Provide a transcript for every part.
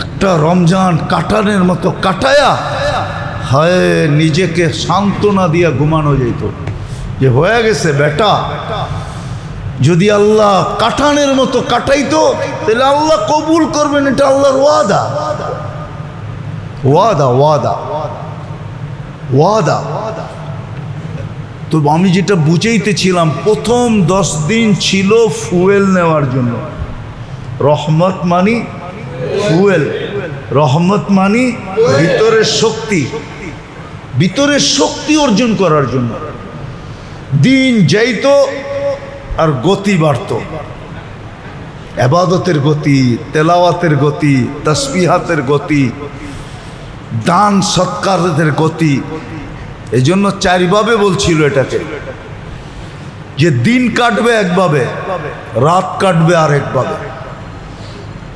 একটা রমজান কাটানের মতো কাটায়া হায় নিজেকে সান্ত্বনা দিয়া ঘুমানো যেত যে হয়ে গেছে বেটা। যদি আল্লাহ কাটানের মতো কাটাইতো তাহলে আল্লাহ কবুল করবেন, এটা আল্লাহর ওয়াদা। ওয়াদা ওয়াদা ওয়াদা। তো আমি যেটা বুঝাইতেছিলাম, প্রথম 10 দিন ছিল ফুয়েল নেওয়ার জন্য। রহমত মানি ফুয়েল, রহমত মানি ভিতরের শক্তি, ভিতরের শক্তি অর্জন করার জন্য। দিন যাইতো আর গতি বাড়ত, ইবাদতের গতি, তেলাওয়াতের গতি, তাসবিহাতের গতি, দান সৎকারের গতি। এই জন্য 4 ভাবে বলছিল এটাকে, যে দিন কাটবে একভাবে, রাত কাটবে আরেকভাবে,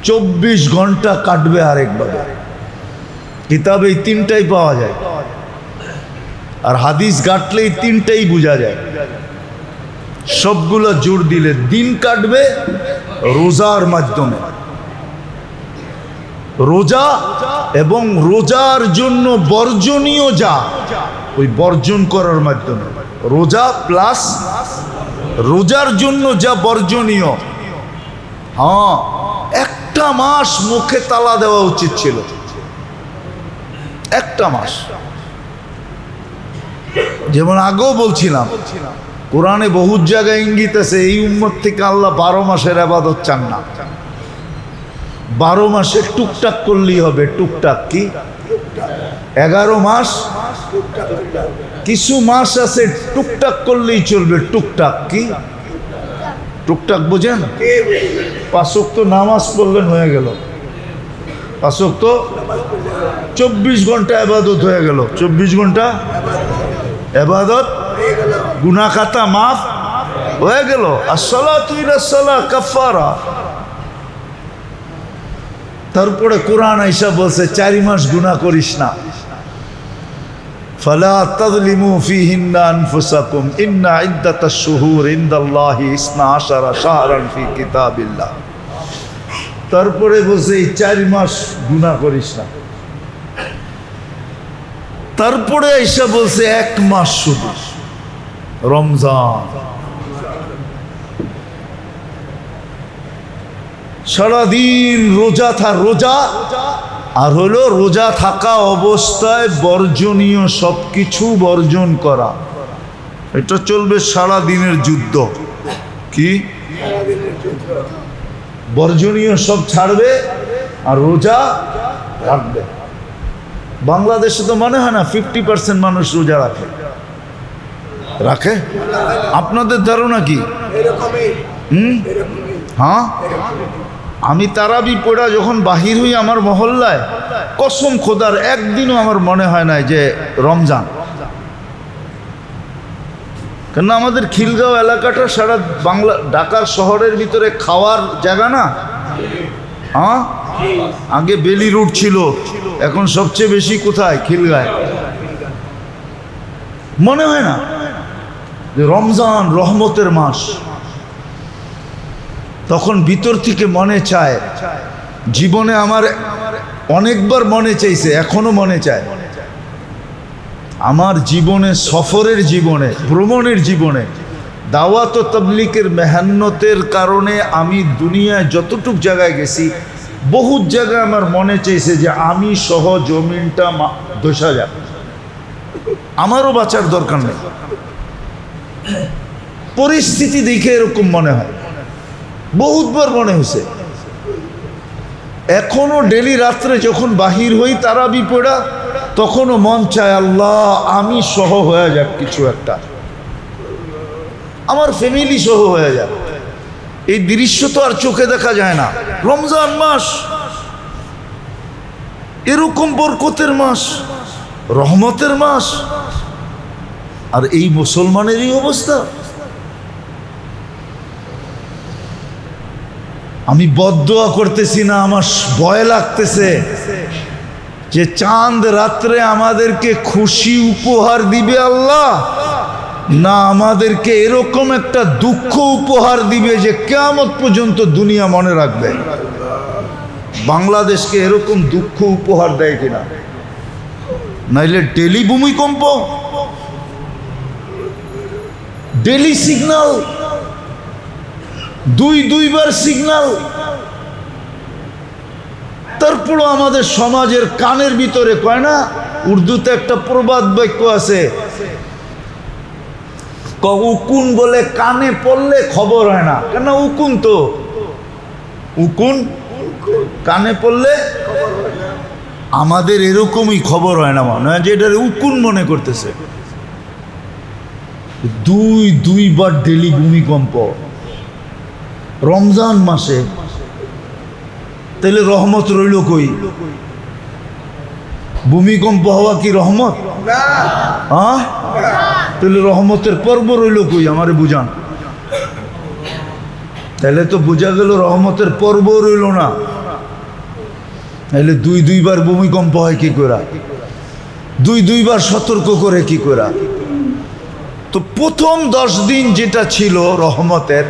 24 ঘন্টা কাটবে আরেকভাবে। কিতাবে এই 3টাই পাওয়া যায়, আর হাদিস ঘাটলে এই 3টাই বোঝা যায়। সবগুলো জোর দিলে দিন কাটবে রোজার মাধ্যমে, রোজা এবং রোজার জন্য বর্জনীয় যা, ওই বর্জন করার মাধ্যমে। রোজা প্লাস রোজার জন্য যা বর্জনীয়। হ্যাঁ, একটা মাস মুখে তালা দেওয়া উচিত ছিল, একটা মাস। যেমন আগেও বলছিলাম, কোরআনে বহুত জায়গায় ইঙ্গিত আছে এই উম্মত থেকে আল্লাহ 12 মাসের ইবাদত চান না। 12 মাসে টুকটাক করলেই হবে। টুকটাক কি? 11 মাস। কিছু মাস আছে টুকটাক করলেই চলবে। টুকটাক কি? টুকটাক বোঝেন? 5 ওয়াক্ত নামাজ পড়লেন হয়ে গেল। 5 ওয়াক্ত 24 ঘন্টা ইবাদত হয়ে গেল। 24 ঘন্টা ইবাদত, গুনাহ খাতা মাফ হয়ে গেল। আসসালাতু ইলাস সালাহ কাফারা। তারপরে কোরআন আইসা বলছে 4 মাস গুনাহ করিস না। ফালা তাযলিমু ফীহিন্না আনফুসাকুম ইন্না ইদ্দাতাশ শুহুর ইনদাল্লাহি 12 শাহরান ফি কিতাবিল্লাহ। তারপরে বলছে এই 4 মাস গুনাহ করিস না। তারপরে আইসা বলছে 1 মাস শুধু, রমজান। সারাদিন রোজা রোজা, আর হলো রোজা থাকা অবস্থায় বর্জনীয় সবকিছু বর্জন করা। এটা চলবে সারা দিনের যুদ্ধ। কি? বর্জনীয় সব ছাড়বে আর রোজা রাখবে। বাংলাদেশে তো মনে হয় না 50% মানুষ রোজা রাখে। রাখে? আপনাদের ধারণা কি? হ্যাঁ, আমি তারাবি পড়া যখন বাহির হই আমার মহল্লায়, কসম খোদার একদিনও আমার মনে হয় না যে রমজান। কেন আমাদের খিলগাঁও এলাকাটা সারা বাংলা, ঢাকার শহরের ভিতরে খাওয়ার জায়গা না। হ্যাঁ, আগে বেলি রুট ছিল, এখন সবচেয়ে বেশি কোথায়? খিলগাঁয়। মনে হয় না যে রমজান রহমতের মাস। তখন ভিতর থেকে মনে চায়, জীবনে আমার অনেকবার মনে চাইছে, এখনো মনে চায়, আমার জীবনে, সফরের জীবনে, ভ্রমণের জীবনে, দাওয়াত ও তাবলীগের মেহনতের কারণে আমি দুনিয়ায় যতটুক জায়গায় গেছি, বহুত জায়গায় আমার মনে চাইছে যে আমি সহ জমিনটা দোষা যাক, আমারও বাঁচার দরকার নেই। পরিস্থিতি দেখে এরকম মনে হয়, বহুতবার মনে হয়েছে। এখনো ডেলি রাত্রে যখন বাহির হই তারাবি পড়া, তখনও মন চায় আল্লাহ আমি সহ হয়ে যাক কিছু একটা, আমার ফ্যামিলি সহ হয়ে যাক। এই দৃশ্য তো আর চোখে দেখা যায় না। রমজান মাস এরকম বরকতের মাস, রহমতের মাস, আর এই মুসলমানের এই অবস্থা। আমি বদদোয়া করতেছি না, আমার ভয় লাগতেছে যে চাঁদ রাত্রে আমাদেরকে খুশি উপহার দিবে আল্লাহ, না আমাদেরকে এরকম একটা দুঃখ উপহার দিবে যে কিয়ামত পর্যন্ত দুনিয়া মনে রাখবে। বাংলাদেশকে এরকম দুঃখ উপহার দেয় কিনা, নাইলে ডেলি ভূমিকম্প, ডেলি সিগন্যাল, দুইবার সিগন্যাল। তারপরও আমাদের সমাজের কানের ভিতরে কয় না, উর্দুতে একটা প্রবাদ বাক্য আছে, উকুন বলে কানে পড়লে খবর হয় না। কেন? উকুন তো, উকুন কানে পড়লে আমাদের এরকমই খবর হয় না, মনে হয় যে এটা উকুন মনে করতেছে। দুইবার ডেলি ভূমিকম্প রমজান মাসে, তাহলে রহমত রইল কই? ভূমিকম্প হওয়া কি রহমত? হ্যাঁ, তাহলে রহমতের পর্ব রইল কই? আমারে বুঝান। তাহলে তো বোঝা গেল রহমতের পর্ব রইল না। তাহলে দুইবার ভূমিকম্প হয় কি করে? দুইবার সতর্ক করে কি করে? তো প্রথম 10 দিন যেটা ছিল রহমতের,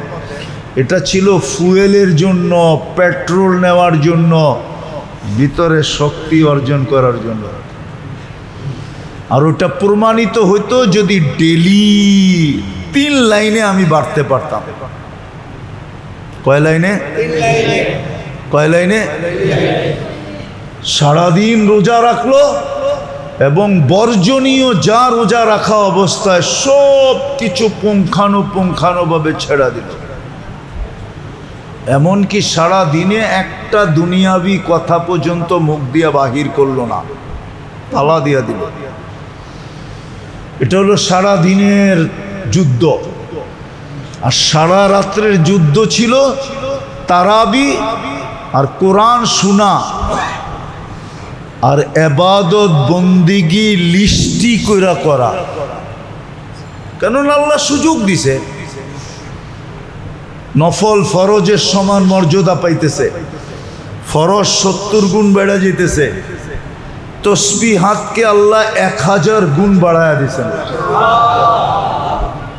এটা ছিল ফুয়েলের জন্য, পেট্রোল নেওয়ার জন্য, ভিতরে শক্তি অর্জন করার জন্য। আর ওটা প্রমাণিত হইতো যদি ডেলি 3 লাইনে আমি বাড়তে পারতাম। কয় লাইনে? কয় লাইনে? সারাদিন রোজা রাখলো এবং বর্জনীয় যা রোজা রাখা অবস্থায় সব কিছু পুঙ্খানুপুঙ্খানুভাবে ছেড়া দিল। এমনকি সারা দিনে একটা দুনিয়াবি কথা পর্যন্ত মুখ দিয়া বাহির করলো না, তালা দিয়া দিল। এটা হলো সারা দিনের যুদ্ধ। আর সারা রাত্রের যুদ্ধ ছিল তারাবি আর কোরআন শোনা আর এবাদত বন্দিগি লিস্টি কইরা করা। কেননা আল্লাহ সুযোগ দিছে, নফল ফরজের সমান মর্যাদা পাইতেছে, ফরজ 70 গুণ বেড়ে যেতেছে, তসবিহ হাতকে আল্লাহ 1000 গুণ বাড়ায়া দিছেন।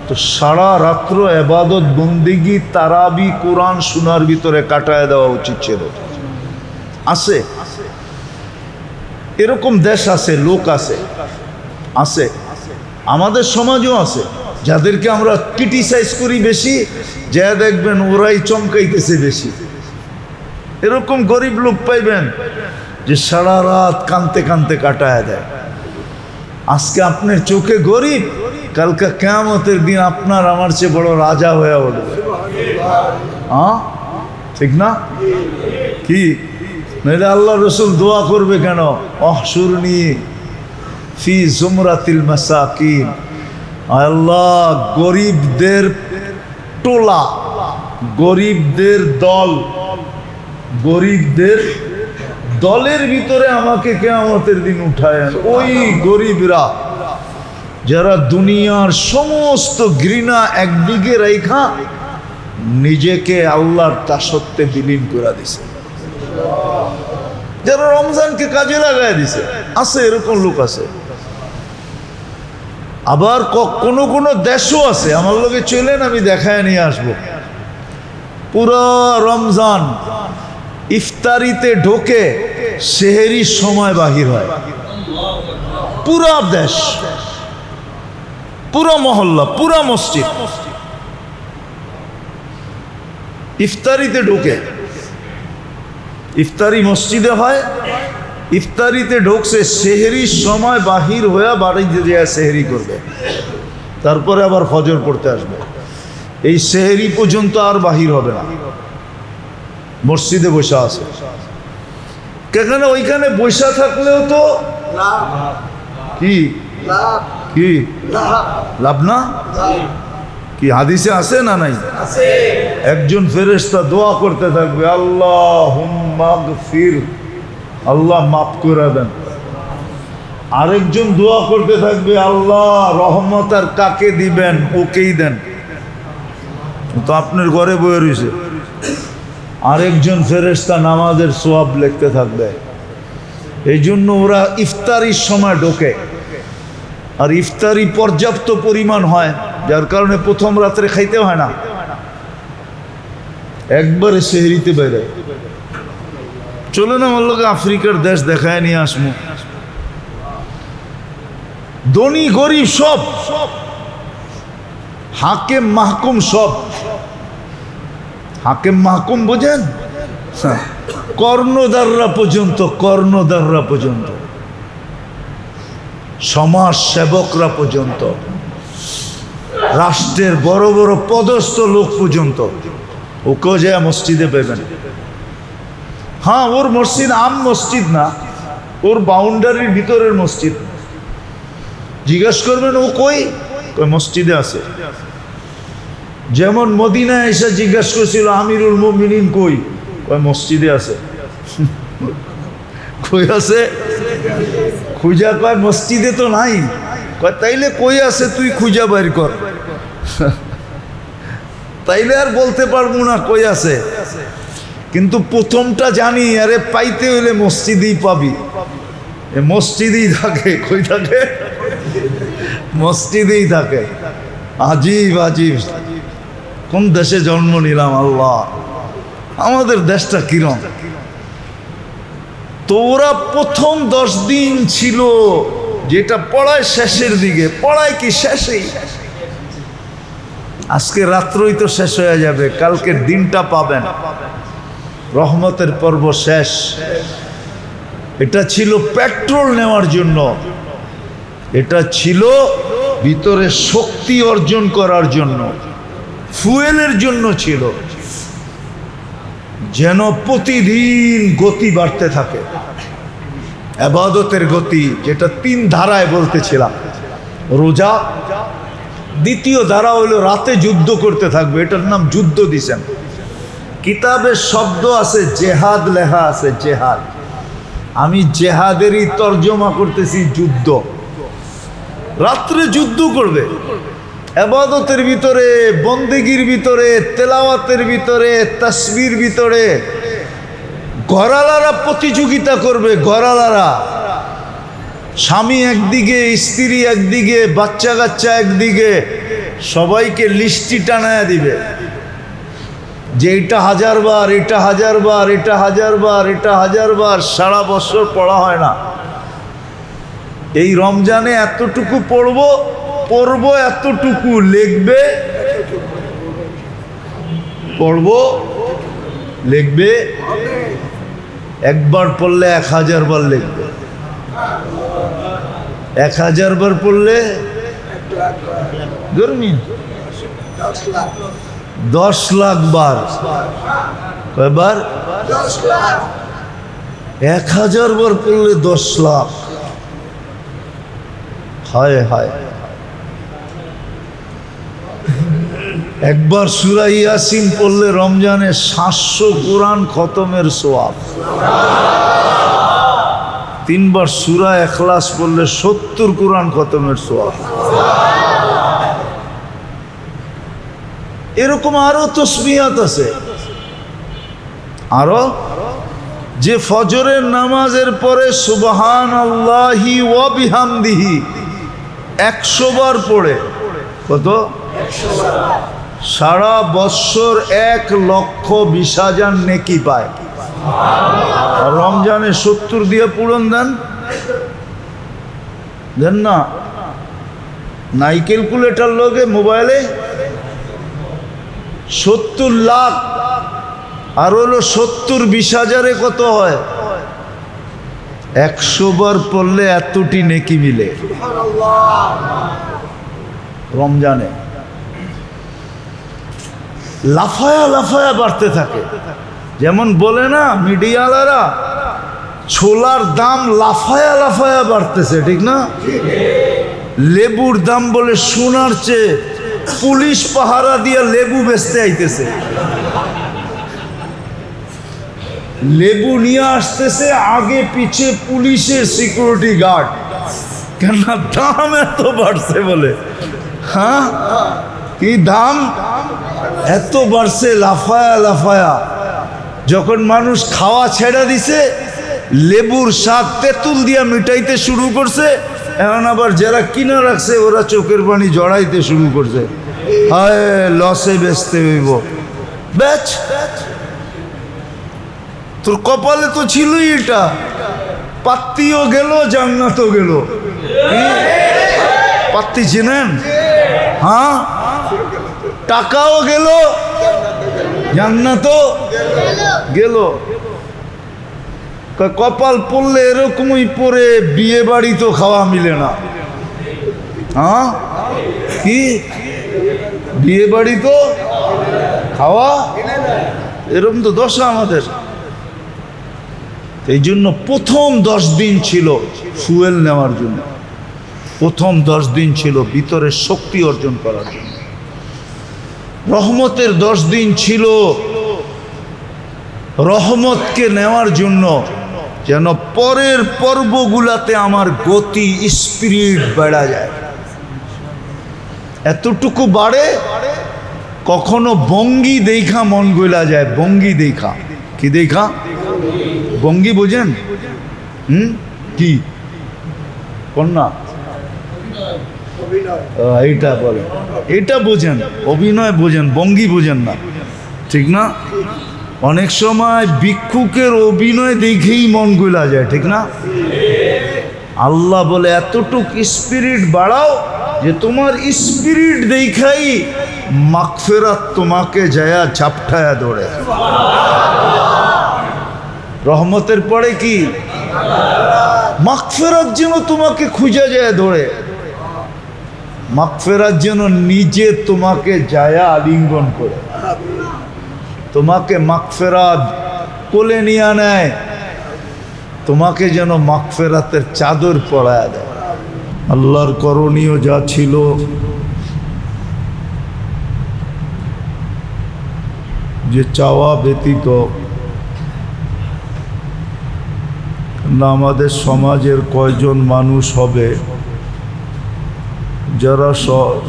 তো সারা রাত্র এবাদত বন্দিগি তারাবি কোরআন শোনার ভিতরে কাটায় দেওয়া উচিত ছিল। আছে এরকম দেশ আছে, লোক আছে, আছে আমাদের সমাজও আছে, যাদেরকে আমরা ক্রিটিসাইজ করি বেশি, যা দেখবেন ওরাই চমকাইতেছে বেশি। এরকম গরিব লোক পাইবেন যে সারা রাত কানতে কানতে কাটায় দেয়। আজকে আপনার চোখে গরিব, কালকে কিয়ামতের দিন আপনার আমার চেয়ে বড় রাজা হয়ে উঠবে। হ্যাঁ, ঠিক না? কি নইলে আল্লাহ রসুল দোয়া করবে কেন? অহশুরনি ফি জুমরাতিল মাসাকিন, আল্লাহ গরিবদের টোলা, গরিবদের দল, গরিবদের দলের ভিতরে আমাকে কিয়ামতের দিন উঠায়। ওই গরিবরা যারা দুনিয়ার সমস্ত ঘৃণা একদিকে রেখা নিজেকে আল্লাহর দাসত্বে বিলীন করে দিছে, যারা রমজানকে কাজে লাগায় দিছে। আছে এরকম লোক আছে। আবার কোনো কোনো দেশও আছে, আমার লোকে চলেন আমি দেখায় নিয়ে আসবো, পুরো রমজান ইফতারিতে ঢোকে সেহেরির সময় বাহির হয়। পুরা দেশ, পুরা মহল্লা, পুরা মসজিদ ইফতারিতে ঢোকে। ইফতারি মসজিদে হয়, ইফতারিতে ঢোকছে, সেহেরির সময় বাহির হয়ে বাড়িতে যায় সেহেরি করবে, তারপরে আবার ফজর পড়তে আসবে। এই সেহেরি পর্যন্ত আর বাহির হবে না, মসজিদে বসে আছে। কেন? ওইখানে বসে থাকলেও তো কি কি লাভ না? কি হাদিসে আছে না নাই? একজন ফেরেশতা দোয়া করতে থাকবে, আল্লাহুম্মা গফির, আল্লাহ মাফ করে দেন। আরেকজন দোয়া করতে থাকবে, আল্লাহ রহমত আর কাকে দিবেন ওকেই দেন। তো আপনার ঘরে বয়ে রয়েছে। আরেকজন ফেরেশতা নামাজের সওয়াব লিখতে থাকবে। এই জন্য ওরা ইফতারির সময় ঢোকে, আর ইফতারি পর্যাপ্ত পরিমাণ হয়, যার কারণে প্রথম রাত্রে খাইতে হয় না, একবারে সেহরিতে বেরোয়। চলে না আমার লোক আফ্রিকার দেশ দেখায় নিয়ে আসমু। ধনী গরিব সব, হাকিম মাহকুম সব। হাকিম মাহকুম বোঝেন? কর্ণধাররা পর্যন্ত, কর্ণধাররা পর্যন্ত, সমাজ সেবকরা পর্যন্ত, রাষ্ট্রের বড় বড় পদস্থ লোক পর্যন্ত ওকেও যায় মসজিদে পেবেন। হ্যাঁ, ওর মসজিদ আম মসজিদ না, ওর বাউন্ডারির ভিতরের মসজিদ। জিজ্ঞেস করবেন ও কই? মসজিদে আছে। যেমন মদিনায় এসে জিজ্ঞাসা করছিল আমিরুল মুমিনিন কই? মসজিদে আছে। কই আছে? খুঁজা কয় মসজিদে তো নাই। কয় তাইলে কই আছে তুই খুঁজা বাইর কর। তাইলে আর বলতে পারবো না কই আছে, কিন্তু প্রথমটা জানি, আরে পাইতে হইলে মসজিদেই পাবি। মসজিদেই থাকে। কই থাকে? মসজিদেই থাকে। আজীব আজীব, কোন দেশে জন্ম নিলাম আল্লাহ। আমাদের দেশটা কিরম? তো ওরা প্রথম 10 দিন ছিল, যেটা পড়ায় শেষের দিকে, পড়ায় কি শেষেই। আজকে রাত্রই তো শেষ হয়ে যাবে, কালকের দিনটা পাবেন, রহমতের পর্ব শেষ। এটা ছিল পেট্রোল নেওয়ার জন্য, এটা ছিল ভিতরে শক্তি অর্জন করার জন্য, ফুয়েলের জন্য ছিল, যেন প্রতিদিন গতি বাড়তে থাকে, ইবাদতের গতি, যেটা 3 ধারায় বলতেছিলাম। রোজা, দ্বিতীয় ধারা হলো রাতে যুদ্ধ করতে থাকবে, এটার নাম যুদ্ধ দিছেন। কিতাবের শব্দ আছে জেহাদ, লেখা আছে জেহাদ, আমি জেহাদেরই তর্জমা করতেছি যুদ্ধ। রাত্রে যুদ্ধ করবে, ইবাদতের ভিতরে, বন্দেগীর ভিতরে, তেলাওয়াতের ভিতরে, তাসবির ভিতরে। ঘরালারা প্রতিযোগিতা করবে, ঘরালারা, স্বামী একদিকে, স্ত্রী একদিকে, বাচ্চা কাচ্চা একদিকে, সবাইকে লিস্টি টানায়া দিবে যে এটা 1000 বার, এটা 1000 বার, এটা 1000 বার, এটা 1000 বার। সারা বছর পড়া হয় না, এই রমজানে এতটুকু পড়বো, পড়বো এতটুকু, লিখবে, পড়বো, লিখবে। একবার পড়লে 1000 বার লিখবে, 1000 বার পড়লে গরমি 10 লাখ বার। কয়বার? 1000 বার পড়লে 10 লাখ। হায় হায়। একবার সূরা ইয়াসিন পড়লে রমজানে 700 কোরআন খতমের সওয়াব। 3 বার সূরা ইখলাস পড়লে 70 কোরআন খতমের সওয়াব। এরকম আরো তসবিহাত আছে। আরো যে ফজরের নামাজের পরে সুবহানাল্লাহি ওয়া বিহামদিহি 100 বার পড়ে, কত? 100 বার। সারা বছর 1,20,000 নেকি পায়। রমজানে 70 দিয়ে পূরণ দেন, দেন না? নাই ক্যালকুলেটার লগে মোবাইলে 70 লাখ, আর হলো 70 20,000-এ কত হয়? 100 বার পড়লে এতটি নেকি মিলে রমজানে। লাফায়া লাফায়া বাড়তে থাকে। যেমন বলে না মিডিয়ালারা, ছোলার দাম লাফায়া লাফায়া বাড়তেছে, ঠিক না? লেবুর দাম বলে সোনার চেয়ে পুলিশ পাহারা দিয়া লেবু বেচতে আইতেছে। লেবু নিয়ে আসতেছে, আগে পিছে পুলিশের সিকিউরিটি গার্ড, কেন দাম এত বাড়ছে বলে। হ্যাঁ, কি দাম এত বাড়ছে, লাফায়া লাফায়া। যখন মানুষ খাওয়া ছেড়ে দিছে, লেবুর স্বাদ তেঁতুল দিয়া মিটাইতে শুরু করছে, এখন আবার যারা কিনা রাখছে ওরা চোখের পানি জড়াইতে শুরু করছে। হায়, লসে বেচতে হইব, বেচ। তোর কপালে তো ছিলই এটা, পাত্তিও গেল জান্নাতও গেল। পাত্তি চেনেন? হ্যাঁ, টাকাও গেল জান্নাতও গেল। কপাল পড়লে এরকমই পরে বিয়ে বাড়ি তো খাওয়া মিলে না। হ্যাঁ, কি বিয়ে বাড়ি তো খাওয়া, এরকম তো দশা আমাদের। এই জন্য প্রথম 10 দিন ছিল ফুয়েল নেওয়ার জন্য, প্রথম 10 দিন ছিল ভিতরে শক্তি অর্জন করার জন্য। রহমতের 10 দিন ছিল রহমতকে নেওয়ার জন্য, যেন পরের পর্বগুলাতে আমার গতি স্পিরিট বেড়া যায়। এতটুকু বাড়ে কখনো ভঙ্গি দেখা মন গলা যায়। ভঙ্গি দেখা, কি দেখা? ভঙ্গি বোঝেন? কি কন্যা এইটা বলে, এটা বোঝেন, অভিনয় বোঝেন, ভঙ্গি বোঝেন না, ঠিক না? অনেক সময় ভিক্ষুকের অভিনয় দেখেই মন গলা যায়, ঠিক না? আল্লাহ বলে এতটুক স্পিরিট বাড়াও যে তোমার স্পিরিট দেখাই মাগফিরাত তোমাকে যায়া ঝাপটায়া দৌড়ে। রহমতের পরে কি মাগফিরাত যেন তোমাকে খুঁজে যায় দৌড়ে, মাগফিরাত যেন নিজে তোমাকে যায়া আলিঙ্গন করে, তোমাকে মাগফিরাত কোলে নিয়ে নেয়, তোমাকে যেন মাগফিরাতের চাদর পরায়া দেয়। আল্লাহর করণীয় যা ছিল যে চাওয়া ব্যতীত না, আমাদের সমাজের কয়জন মানুষ হবে যারা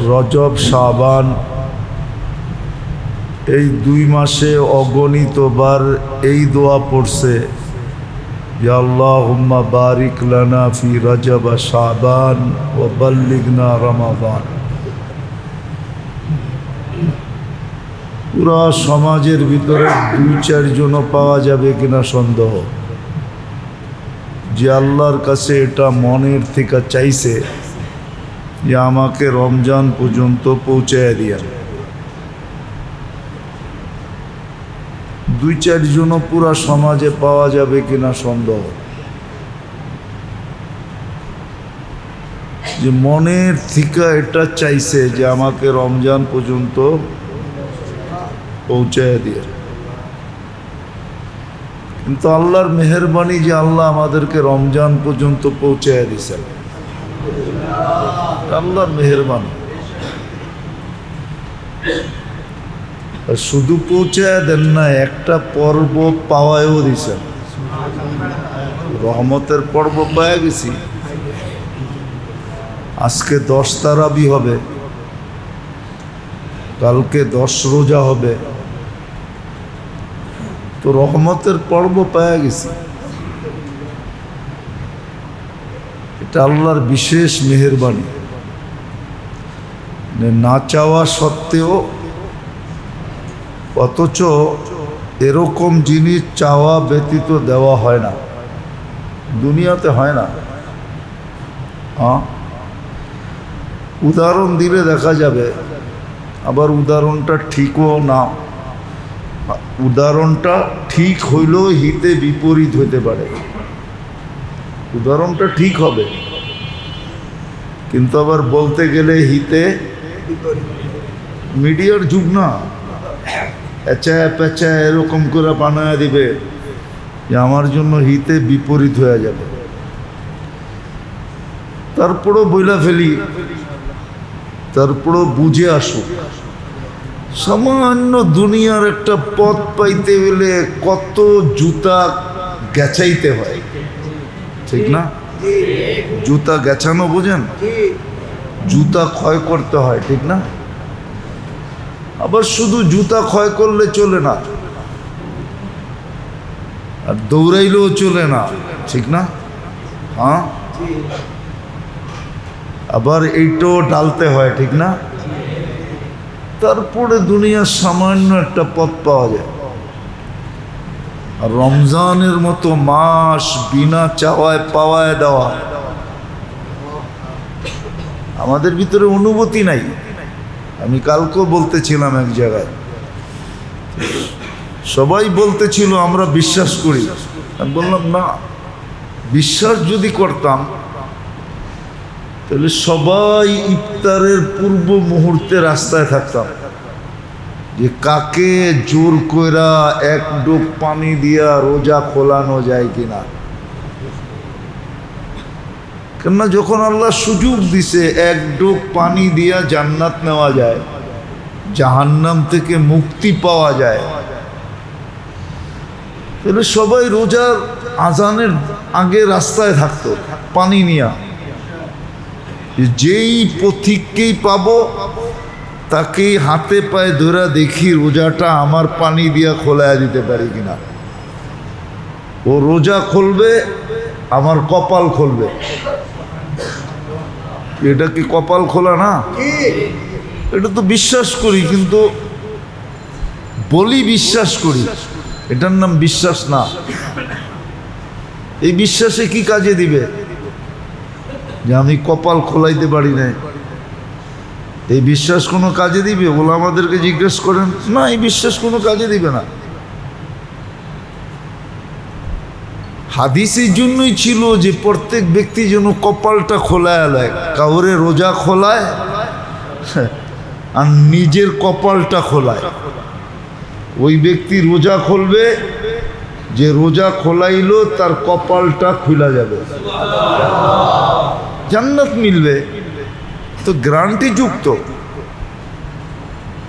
রজব শাবান এই 2 মাসে অগণিতবার এই দোয়া পড়ছে, ইয়া আল্লাহুম্মা বারিক লানা ফি রজব শাবান ওয়া বাল্লিগনা রমাদান। পুরা সমাজের ভিতরে 2-4 জনও পাওয়া যাবে কিনা সন্দেহ, যে আল্লাহর কাছে এটা মনের থেকে চাইছে যে আমাকে রমজান পর্যন্ত পৌঁছায় দিয়েন। 2-4 জনও পুরা সমাজে পাওয়া যাবে কিনা সন্দেহ, যে মনের থেকে এটা চাইছে যে আমাকে রমজান পর্যন্ত পৌঁছায় দিয়ে। কিন্তু আল্লাহর মেহেরবানি যে আল্লাহ আমাদেরকে রমজান পর্যন্ত পৌঁছায় দিয়েছেন, আল্লাহর মেহেরবানি। শুধু পৌঁছায় দেন না, একটা পর্ব পাওয়ায়ও দিছেন। রহমতের পর্ব পাওয়া গেছি। আজকে 10 তারাবি হবে, কালকে 10 রোজা হবে, তো রহমতের পর্ব পাওয়া গেছি। এটা আল্লাহর বিশেষ মেহেরবানি। না চাওয়া সত্ত্বেও, অথচ এরকম জিনিস চাওয়া ব্যতীত দেওয়া হয় না, দুনিয়াতে হয় না। উদাহরণ দিলে দেখা যাবে, আবার উদাহরণটা ঠিকও না, উদাহরণটা ঠিক হইলেও হিতে বিপরীত হইতে পারে। উদাহরণটা ঠিক হবে কিন্তু আবার বলতে গেলে হিতে, মিডিয়ার যুগ না, এচায় পেঁচায় এরকম করে বানায় দিবে যে আমার জন্য হিতে বিপরীত হয়ে যাবে। তারপরও বইলা ফেলি, তারপরও বুঝে আসুক। সামান্য দুনিয়ার একটা পথ পাইতে গেলে কত জুতা গেছাইতে হয়, ঠিক না? জুতা গেছানো বোঝেন? জুতা ক্ষয় করতে হয়, ঠিক না? আবার শুধু জুতা ক্ষয় করলে চলে না, আর দৌড়াইলেও চলে না, ঠিক না? হ্যাঁ, আবার এইটাও ডালতে হয়, ঠিক না? তারপরে দুনিয়ার সামান্য একটা পথ পাওয়া যায়। আর রমজানের মতো মাস বিনা চাওয়ায় পাওয়ায় দেওয়া আমাদের ভিতরে অনুভূতি নাই। আমি কালকেও বলতেছিলাম এক জায়গায়, সবাই বলতেছিল আমরা বিশ্বাস করি। আমি বললাম না, বিশ্বাস যদি করতাম তাহলে সবাই ইফতারের পূর্ব মুহূর্তে রাস্তায় থাকতাম, যে কাকে জোর কইরা এক ডুব পানি দিয়া রোজা খোলানো যায় কিনা। কেননা যখন আল্লাহ সুযোগ দিছে এক ডুব পানি দিয়া জান্নাত নেওয়া যায়, জাহান্নাম থেকে মুক্তি পাওয়া যায়, তাহলে সবাই রোজার আজানের আগে রাস্তায় থাকতো পানি নিয়া। যেই পথিককেই পাবো তাকেই হাতে পায়ে ধরে দেখি রোজাটা আমার পানি দিয়া খোলায় দিতে পারি কিনা। ও রোজা খুলবে, আমার কপাল খুলবে। এটা কি কপাল খোলা না? এটা তো বিশ্বাস করি, কিন্তু বলি বিশ্বাস করি, এটার নাম বিশ্বাস না। এই বিশ্বাসে কি কাজে দিবে যে আমি কপাল খোলাইতে পারি না? এই বিশ্বাস কোনো কাজে দিবে? বলে আমাদেরকে জিজ্ঞেস করেন না, এই বিশ্বাস কোনো কাজে দিবে না। হাদিস এই জন্যই ছিল যে প্রত্যেক ব্যক্তি যেন কপালটা খোলায় আলায়, কাউরে রোজা খোলায় আর নিজের কপালটা খোলায়। ওই ব্যক্তি রোজা খুলবে, যে রোজা খোলাইলো তার কপালটা খুলা যাবে, জান্নাত মিলবে, তো গ্যারান্টি যুক্ত।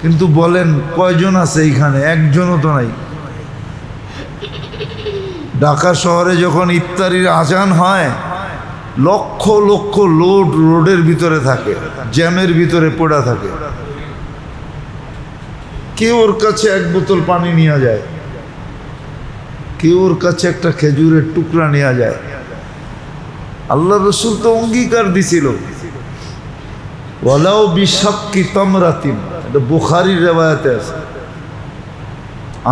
কিন্তু বলেন কয়জন আছে এইখানে? একজনও তো নাই। ঢাকা শহরে যখন ইফতারির আজান হয়, লক্ষ লক্ষ লোড রোডের ভিতরে থাকে, জ্যামের ভিতরে পড়া থাকে। কেউ ওর কাছে এক বোতল পানি নিয়ে যায়, কেউ ওর কাছে একটা খেজুরের টুকরা নিয়ে যায়। আল্লাহ রসুল তো অঙ্গীকার দিছিল, ওয়ালাউ বিশাক্কি তামরাতিন, এটা বুখারীর রিওয়ায়াতে আছে,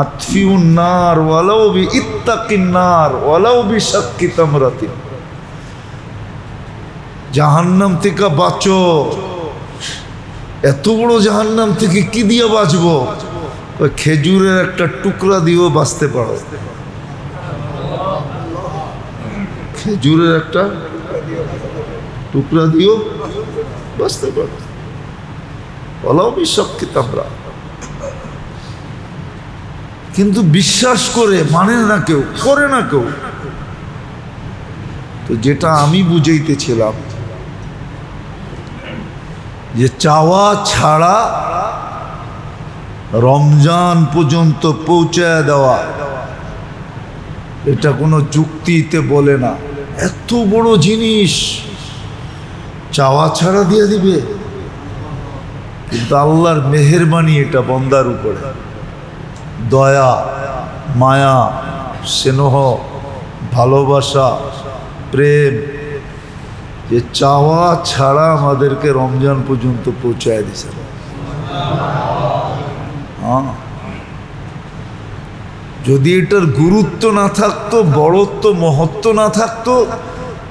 আতফিউন নার ওয়ালাউ বিইত্তাকিন নার ওয়ালাউ বিশাক্কি তামরাতিন। জাহান্নাম থেকে বাঁচো। এত বড় জাহান্নাম থেকে কি দিয়ে বাঁচবো? ওই খেজুরের একটা টুকরা দিয়েও বাঁচতে পারো। খেজুরের একটা টুকরা দিয়েও বাঁচতে পারো। ওলাও বিশাক্কি তামরা। কিন্তু বিশ্বাস করে মানে না কেউ, করে না কেউ। তো যেটা আমি বুঝাইতেছিলাম, যে চাওয়া ছাড়া রমজান পর্যন্ত পৌঁছায় দেওয়া, এটা কোনো যুক্তিতে বলে না। এত বড় জিনিস চাওয়া ছাড়া দিয়ে দিবে? কিন্তু আল্লাহর মেহেরবানি এটা বন্দার উপরে, দয়া, মায়া, স্নেহ, ভালোবাসা, প্রেম, যে চাওয়া ছাড়া আমাদেরকে রমজান পর্যন্ত পৌঁছায় দিয়েছে। হ্যাঁ, যদি এটার গুরুত্ব না থাকতো, বড়ত্ব, মহত্ব না থাকতো,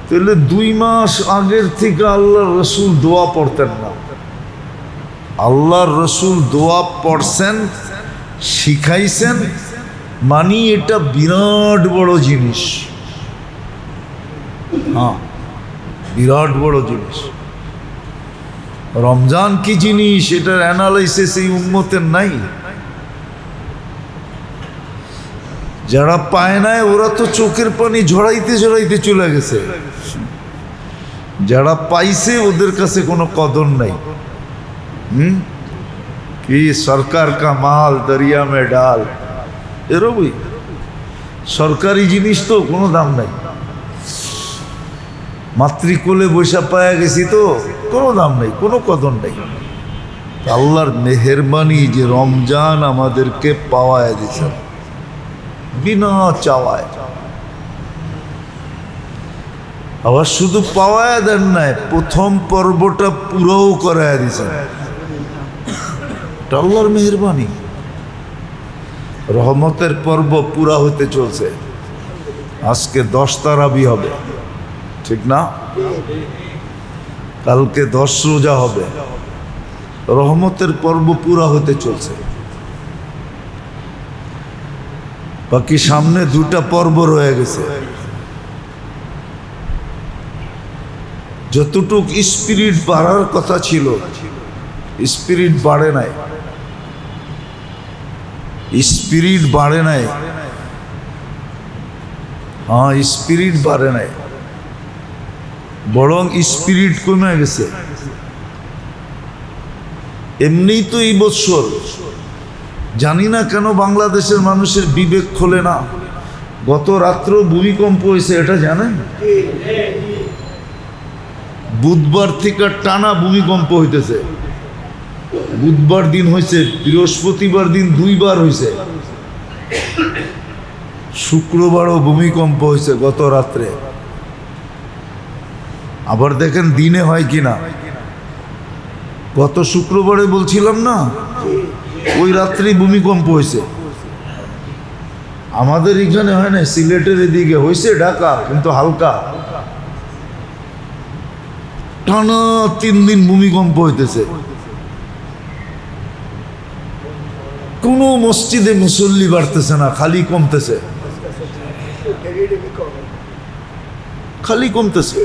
তাহলে 2 মাস আগের থেকে আল্লাহর রসুল দোয়া পড়তেন না। আল্লাহর রসুল দোয়া পড়ছেন, শিখাইছেন, মানি এটা বিরাট বড় জিনিস। হ্যাঁ, বিরাট বড় জিনিস। রমজান কি জিনিস এটার অ্যানালাইসিস এই উম্মতের নাই। যারা পায় নাই ওরা তো চোখের পানি ঝরাইতে ঝরাইতে চলে গেছে। যারা পাইছে ওদের কাছে কোনো কদর নাই। কি সরকার কা মাল দরিয়া মে ডাল, এরকমই সরকারি জিনিস তো কোনো দাম নাই। মাতৃকোলে বৈশা পায়া গেছি তো কোনো দাম নেই, কোনো কদর নেই। আল্লাহর মেহেরবানি যে রমজান আমাদেরকে পাওয়ায় দিয়েছেন বিনা চাওয়ায়। আবার শুধু পাওয়ায় দেন নাই, প্রথম পর্বটা পুরোও করায় দিয়েছেন। আল্লাহর মেহেরবানি। রহমতের পর্ব পুরা হতে চলছে। আজকে 10 তারাবি হবে, ঠিক না? কালকে 10 রোজা হবে। রহমতের পর্ব পুরা হতে চলছে। বাকি সামনে 2টা পর্ব রয়ে গেছে। যতটুক স্পিরিট বাড়ার কথা ছিল, স্পিরিট বাড়ে নাই। স্পিরিট বাড়ে নাই, হ্যাঁ, স্পিরিট বাড়ে নাই, বরং স্পিরিট কমে গেছে। এমনিই তো এই বছর জানি না কেন বাংলাদেশের মানুষের বিবেক খোলে না। গত রাত্র ভূমিকম্প হয়েছে, এটা জানেন? বুধবার থেকে টানা ভূমিকম্প হইতেছে। বুধবার দিন হয়েছে, বৃহস্পতিবার দিন 2 বার হয়েছে, শুক্রবারও ভূমিকম্প হয়েছে গত রাত্রে। আবার দেখেন দিনে হয় কিনা। গত শুক্রবারে বলছিলাম না, ওই রাত্রেই ভূমিকম্প হয়েছে। আমাদের এখানে হয় না, সিলেটের এদিকে হয়েছে, ঢাকা, কিন্তু হালকা। টানা 3 দিন ভূমিকম্প হইতেছে। কোনো মসজিদে মুসল্লি বাড়তেছে না, খালি কমতেছে, খালি কমতেছে।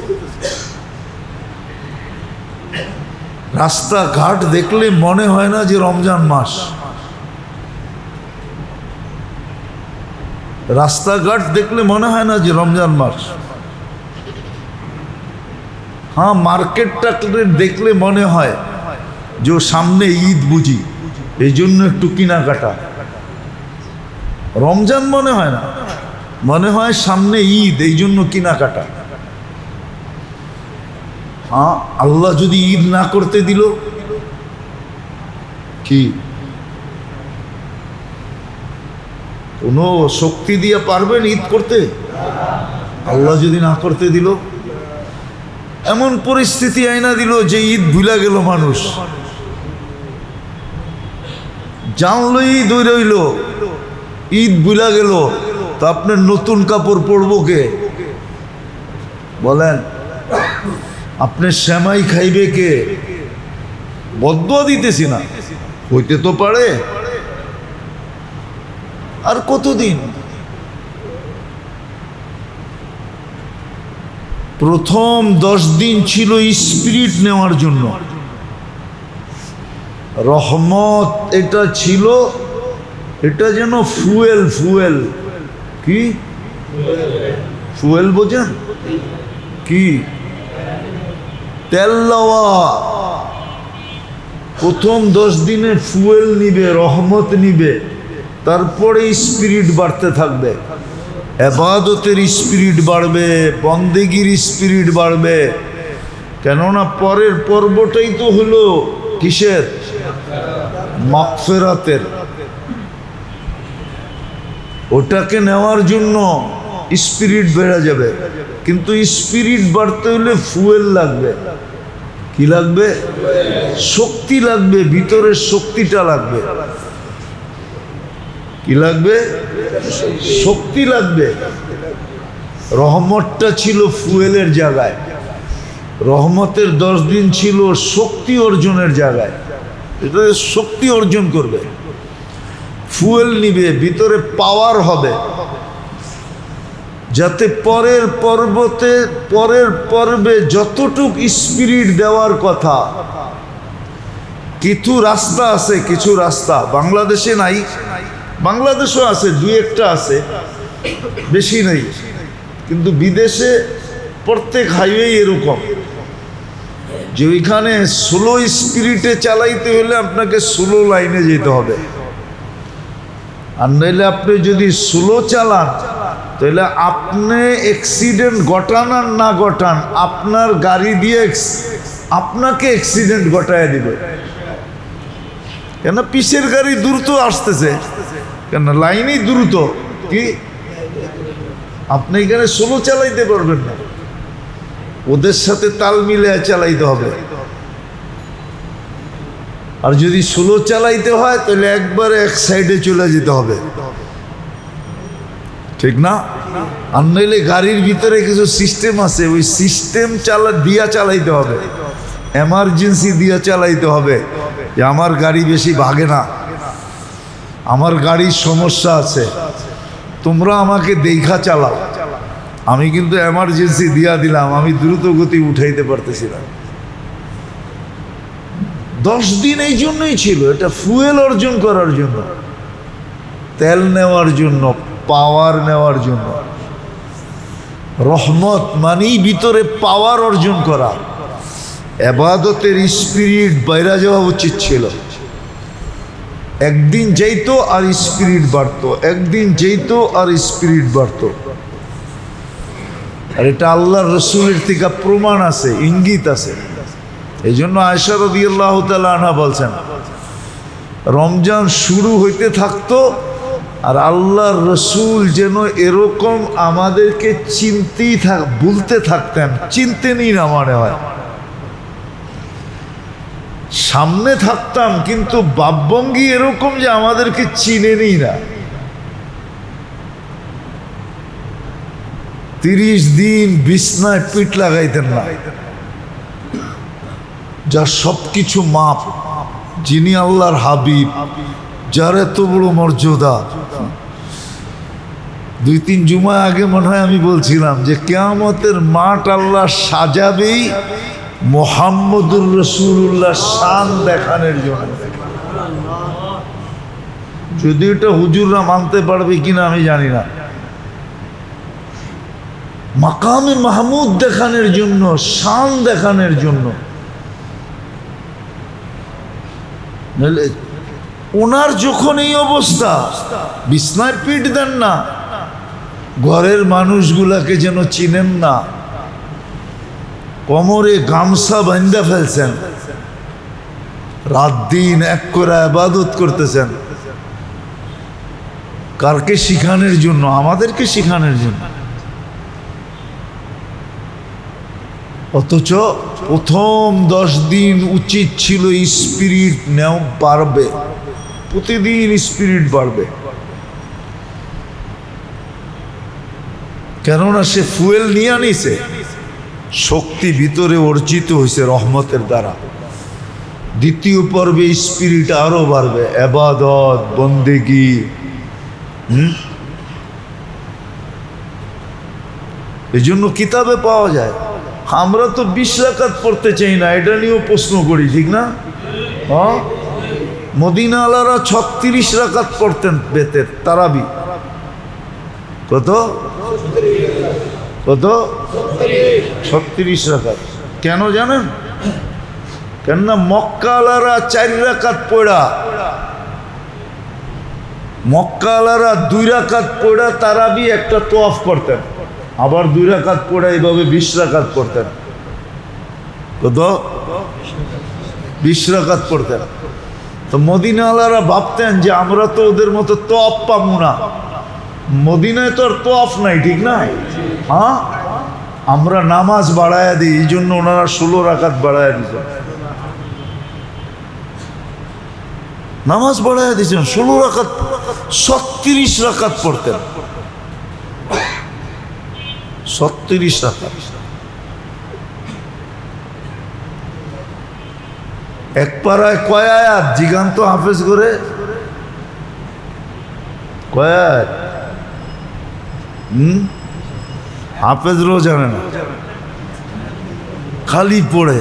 রাস্তাঘাট দেখলে মনে হয় না যে রমজান মাস। রাস্তাঘাট দেখলে মনে হয় না যে রমজান মাস। হ্যাঁ, মার্কেটটা দেখলে মনে হয় যে সামনে ঈদ বুঝি, এই জন্য একটু কেনাকাটা। রমজান মনে হয় না, মনে হয় সামনে ঈদ, এই জন্য কেনাকাটা। হ্যাঁ, আল্লাহ যদি ঈদ না করতে দিল, কি কোনো শক্তি দিয়ে পারবেন ঈদ করতে? আল্লাহ যদি না করতে দিল, এমন পরিস্থিতি আইনা দিল যে ঈদ ভুলা গেল মানুষ। জানলই দৌড় রইল, ঈদ ভুলা গেল, তো আপনার নতুন কাপড় পরবো কে? বলেন, আপনি সেমাই খাইবে কে? বদদুয়া দিতেছি না, হইতে তো পারে। আর কতদিন? প্রথম 10 দিন ছিল স্পিরিট নেওয়ার জন্য। রহমত এটা ছিল, এটা যেন ফুয়েল। ফুয়েল কি? ফুয়েল বোঝেন কি? তেল লওয়া। প্রথম 10 দিনে ফুয়েল নিবে, রহমত নিবে, তারপরে স্পিরিট বাড়তে থাকবে। ইবাদতের স্পিরিট বাড়বে, বন্দেগীর স্পিরিট বাড়বে। কেননা পরের পর্বটাই তো হলো কিসের? মাগফিরাতের। ওটাকে নেওয়ার জন্য স্পিরিট বেড়ে যাবে, কিন্তু স্পিরিট বাড়তে হলে ফুয়েল লাগবে। কি লাগবে? শক্তি লাগবে, ভিতরের শক্তিটা লাগবে। কি লাগবে? শক্তি লাগবে। রহমতটা ছিল ফুয়েলের জায়গায়, রহমতের 10 দিন ছিল শক্তি অর্জনের জায়গায়। এটা শক্তি অর্জন করবে, ফুয়েল নিবে, ভিতরে পাওয়ার হবে, যাতে পরের পর্বে যতটুক স্পিরিট দেওয়ার কথা। কিছু রাস্তা আছে, কিছু রাস্তা বাংলাদেশে নাই, বাংলাদেশও আছে, 2-1টা আছে, বেশি নেই। কিন্তু বিদেশে প্রত্যেক হাইওয়ে এরকম যে ওইখানে স্লো স্পিরিটে চালাইতে হলে আপনাকে স্লো লাইনে যেতে হবে। আর নইলে আপনি যদি স্লো চালান, তাহলে আপনি অ্যাক্সিডেন্ট ঘটান আর না ঘটান, আপনার গাড়ি দিয়ে আপনাকে অ্যাক্সিডেন্ট ঘটায় দিবে। কেন? পিছের গাড়ি দ্রুত আসতেছে, কেন? লাইনই দ্রুত। কি আপনি এখানে স্লো চালাইতে পারবেন না, ওদের সাথে তাল মিলে চালাইতে হবে। আর যদি স্লো চালাইতে হয় তাহলে একবারে এক সাইডে চলে যেতে হবে, ঠিক না? আর নইলে গাড়ির ভিতরে কিছু সিস্টেম আছে, ওই সিস্টেম দিয়া চালাইতে হবে, এমার্জেন্সি দিয়া চালাইতে হবে যে আমার গাড়ি বেশি ভাগে না, আমার গাড়ির সমস্যা আছে, তোমরা আমাকে দেখা চালাও। আমি কিন্তু এমার্জেন্সি দিয়া দিলাম, আমি দ্রুত গতি উঠাইতে পারতেছি না। 10 দিন এই জন্যই ছিল, এটা ফুয়েল অর্জন করার জন্য, তেল নেওয়ার জন্য, পাওয়ার নেওয়ার জন্য। রহমত মানেই ভিতরে পাওয়ার অর্জন করা। ইবাদতের স্পিরিট বাইরে যাওয়া উচিত ছিল। একদিন যাইতো আর স্পিরিট বাড়তো, একদিন যাইতো আর স্পিরিট বাড়তো। আর এটা আল্লাহর রসুলের থেকে প্রমাণ আছে, ইঙ্গিত আছে। এই জন্য আয়েশা রাদিয়াল্লাহু তাআলা আনহা বলছেন, রমজান শুরু হইতে থাকতো আর আল্লাহর রসুল যেন এরকম আমাদেরকে বলতে থাকতেন, চিনতেনই না মনে হয়। সামনে থাকতাম কিন্তু বাপভঙ্গি এরকম যে আমাদেরকে চিনেনই না। 30 দিন বিছনায় পিঠ লাগাইতেন না, যার সব কিছু মাপ, যিনি আল্লাহর হাবিব, যার এত বড় মর্যাদা। 2-3 জুমা আগে মনে হয় আমি বলছিলাম যে কিয়ামতের মাঠ আল্লাহ সাজাবেই মুহাম্মদুর রাসূলুল্লাহ শান দেখানোর জন্য। যদি এটা হুজুররা মানতে পারবে কিনা আমি জানি না। মাকামে মাহমুদ দেখানোর জন্য, শান দেখানোর জন্য। ওনার যখন এই অবস্থা, বিছনায় পিঠ দেন না, ঘরের মানুষগুলাকে যেন চিনেন না, কোমরে গামছা বাঁধা ফেলছেন, রাত দিন এক করে ইবাদত করতেছেন। কারকে শিখানোর জন্য? আমাদেরকে শিখানোর জন্য। অথচ প্রথম 10 দিন উচিত ছিল স্পিরিট নেও বাড়বে, প্রতিদিন স্পিরিট বাড়বে। কেননা সে ফুয়েল নিয়ে আনিছে, শক্তি ভিতরে অর্জিত হয়েছে রহমতের দ্বারা। দ্বিতীয় পর্বে স্পিরিট আরো বাড়বে, ইবাদত বন্দেগী। এই জন্য কিতাবে পাওয়া যায়। আমরা তো 20 রাকাত পড়তে চাই না, এটা নিয়েও প্রশ্ন করি, ঠিক না? হ্যাঁ, মদিনা আলারা 36 রাকাত পড়তেন বেতের তারাবি। কত কত? 36 রাকাত। কেন জানেন? কেননা মক্কা আলারা 4 রাকাত পড়া, মক্কা আলারা 2 রাকাত পড়া তারাবি একটা তোয়াফ করতেন, আবার 2 রাকাত পড়া এইভাবে 20 রাকাত পড়তেন। কত? 20 রাকাত পড়তেন। তো মদিনা আলারা ভাবতেন যে আমরা তো ওদের মতো তোয়াফ পাবো না, মদিনায় তো আর তোয়াফ নাই, ঠিক না? হ্যাঁ, আমরা নামাজ বাড়ায়া দিই, এই জন্য ওনারা 16 রাকাত বাড়ায়া দিতেন, নামাজ বাড়ায়া দিয়েছেন 16 রাকাত, 36 রাকাত পড়তেন, 36 রাকাত। এক পাড়ায় কয় আয়াত জিগান্ত হাফেজ করে? কয় আয়াত? হাফেজরাও জানে না, খালি পড়ে।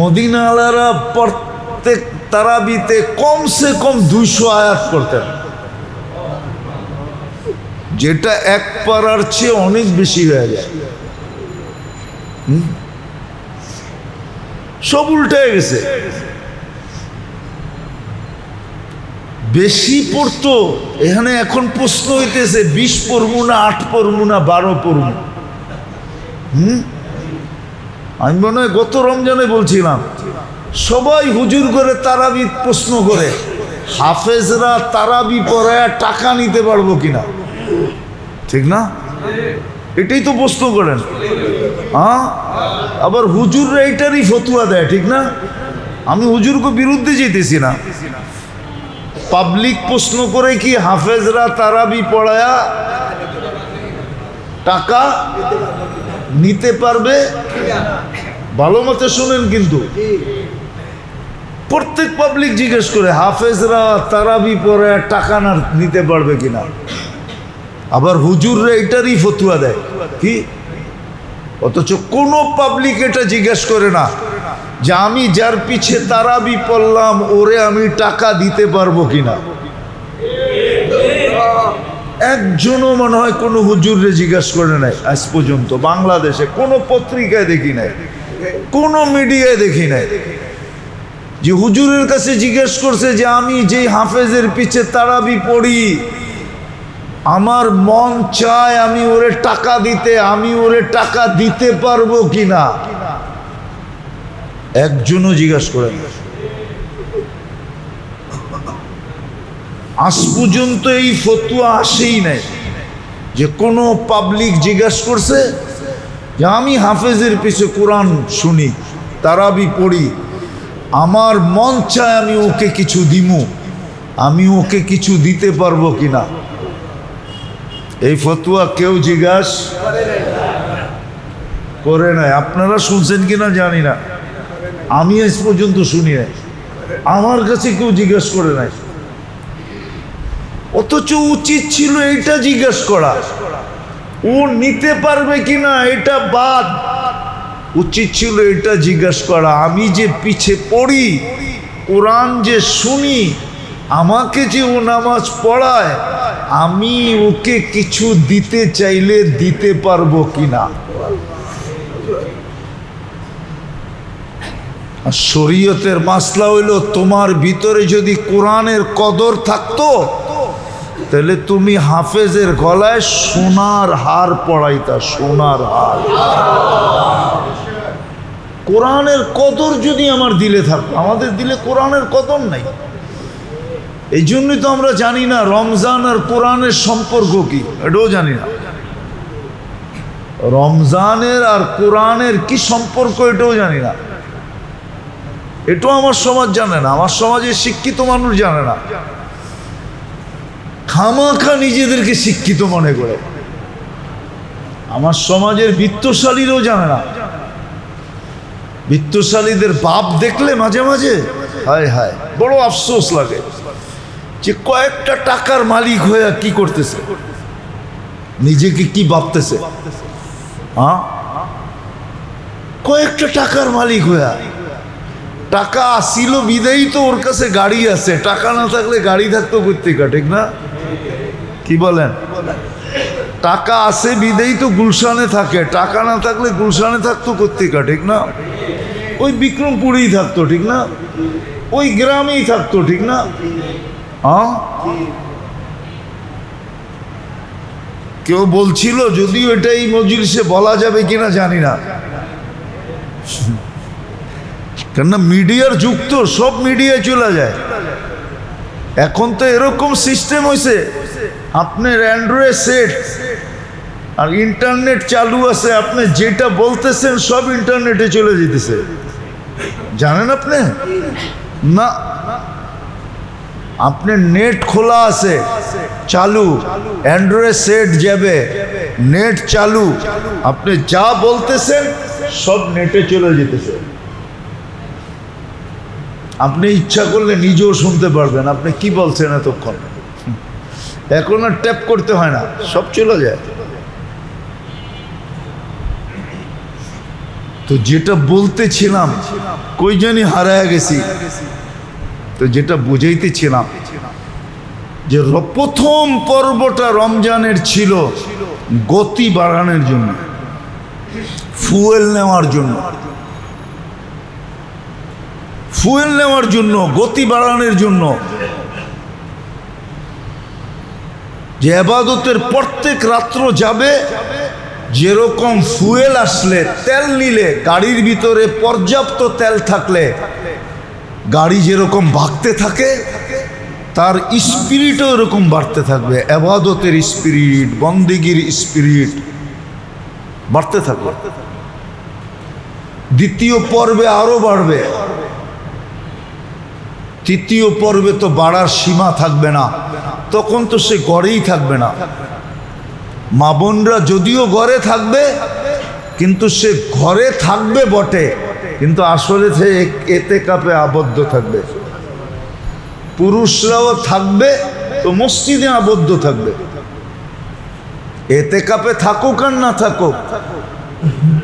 মদিনা আলারা প্রত্যেক তারাবিতে কমসে কম 200 আয়াত করতেন, যেটা এক পাড়ার চেয়ে অনেক বেশি হয়ে যায়। সব উল্টে গেছে। বেশি পড়তো এখানে। এখন প্রশ্ন হইতেছে 20 পড়বো না 8 পড়বো না 12 পড়বো। আমি মনে হয় গত রমজানে বলছিলাম, সবাই হুজুর করে তারাবি প্রশ্ন করে, হাফেজরা তারাবি পড়ায় টাকা নিতে পারবো কিনা, ঠিক না? এটাই তো প্রশ্ন করেন। হ্যাঁ, আবার হুজুররা এইটারই ফতুয়া দেয়, ঠিক না? আমি হুজুরকে বিরুদ্ধে যেতেছি না। পাবলিক প্রশ্ন করে কি হাফেজরা তারাবি পড়ায়া টাকা নিতে পারবে? ভালো মতে শুনেন, কিন্তু প্রত্যেক পাবলিক জিজ্ঞেস করে হাফেজরা তারাবি পড়ায়া টাকা না নিতে পারবে কিনা। আবার হুজুররা এটারই ফতুয়া দেয় কি, অথচ কোনো পাবলিক এটা জিজ্ঞেস করে না যে আমি যার পিছে তারাবি পড়লাম ওরে আমি টাকা দিতে পারবো কিনা। একজনও মনে হয় কোনো হুজুরে জিজ্ঞেস করে নাই আজ পর্যন্ত। বাংলাদেশে কোনো পত্রিকায় দেখি নাই, কোনো মিডিয়ায় দেখি নাই যে হুজুরের কাছে জিজ্ঞেস করছে যে আমি যেই হাফেজের পিছে তারাবি পড়ি আমার মন চায় আমি ওরে টাকা দিতে, আমি ওরে টাকা দিতে পারবো কিনা। একজনও জিজ্ঞেস করেন। আজ পর্যন্ত এই ফতুয়া আসেই নাই যে কোনো পাবলিক জিজ্ঞেস করছে যে আমি হাফেজের পিছে কোরআন শুনি, তারাবি পড়ি, আমার মন চায় আমি ওকে কিছু দিমু, আমি ওকে কিছু দিতে পারবো কিনা। এই ফতুয়া কেউ জিজ্ঞাস করে নাই। আপনারা শুনছেন কিনা জানি না, আমি আজ পর্যন্ত শুনি নাই, আমার কাছে কেউ জিজ্ঞেস করে নাই। অথচ উচিত ছিল এটা জিজ্ঞেস করা, ও নিতে পারবে কিনা এটা বাদ। উচিত ছিল এটা জিজ্ঞেস করা, আমি যে পিছে পড়ি, কোরআন যে শুনি, আমাকে যে ও নামাজ পড়ায়, আমি ওকে কিছু দিতে চাইলে দিতে পারবো কিনা। শরীয়তের মাসলা হইল তোমার ভিতরে যদি কোরআনের কদর থাকতো তাহলে তুমি হাফেজের গলায় সোনার হার পড়াইতা, সোনার হার। কোরআনের কদর যদি আমার দিলে থাকতো, আমাদের দিলে কোরআনের কদর নাই। এই জন্যই তো আমরা জানি না রমজান আর কোরআনের সম্পর্ক কি, এটাও জানি না। রমজানের আর কোরআনের কি সম্পর্ক এটাও জানি না। এটাও আমার সমাজ জানে না, আমার সমাজের শিক্ষিত মানুষ জানে না। খামাখা নিজেদেরকে শিক্ষিত মনে করে। আমার সমাজের বিত্তশালীরাও জানে না। বিত্তশালীদের বাপ দেখলে মাঝে মাঝে হায় হায় বড় আফসোস লাগে যে কয়েকটা টাকার মালিক হয়ে কি করতেছে, নিজেকে কি ভাবতেছে। হ্যাঁ, কয়েকটা টাকার মালিক হয়ে, টাকা আসিল বিদেই তো ওর কাছে গাড়ি আছে, টাকা না থাকলে গাড়ি থাকতো কোত্থেকে, ঠিক না? কি বলেন? টাকা আছে বিদেই তো গুলশানে থাকে, টাকা না থাকলে গুলশানে থাকতো কোত্থেকে, ঠিক না? ওই বিক্রমপুরেই থাকতো, ঠিক না? ওই গ্রামেই থাকতো, ঠিক না? হ্যাঁ, কেউ বলছিল, যদিও এটা এই মজলিসে বলা যাবে কিনা জানি না, কেননা মিডিয়ার যুগ তো, সব মিডিয়ায় চলে যায়। এখন তো এরকম সিস্টেম হয়েছে, আপনার অ্যান্ড্রয়েড সেট আর ইন্টারনেট চালু আছে, আপনি যেটা বলতেছেন সব ইন্টারনেটে চলে যেতেছে। জানেন আপনি? না, আপনার নেট খোলা আছে, চালু, অ্যান্ড্রয়েড সেট যাবে, নেট চালু, আপনি যা বলতেছেন সব নেটে চলে যেতেছে। আপনি ইচ্ছা করলে নিজেও শুনতে পারবেন আপনি কি বলছেন এতক্ষণ। এখন আর ট্যাপ করতে হয় না, সব চলে যায়। তো যেটা বলতেছিলাম কই জানি হারায় গেছি। তো যেটা বুঝাইতেছিলাম যে প্রথম পর্বটা রমজানের ছিল গতি বাড়ানোর জন্য, ফুয়েল নেওয়ার জন্য, ফুয়েল নেওয়ার জন্য, গতি বাড়ানোর জন্য, যে ইবাদতের প্রত্যেক রাত্র যাবে, যেরকম ফুয়েল আসলে, তেল নিলে, গাড়ির ভিতরে পর্যাপ্ত তেল থাকলে গাড়ি যেরকম ভাগতে থাকে, তার স্পিরিটও এরকম বাড়তে থাকবে। ইবাদতের স্পিরিট, বন্দেগীর স্পিরিট বাড়তে থাকবে। দ্বিতীয় পর্বে আরো বাড়বে, তৃতীয় পর্বে তো বাড়ার সীমা থাকবে না, তখন তো সে ঘরেই থাকবে না। মা বোনরা যদিও ঘরে থাকবে, কিন্তু সে ঘরে থাকবে বটে, কিন্তু আসলে সে এতেকাপে আবদ্ধ থাকবে। পুরুষরাও থাকবে তো মসজিদে আবদ্ধ থাকবে। এতেকাপে থাকুক আর না থাকুক,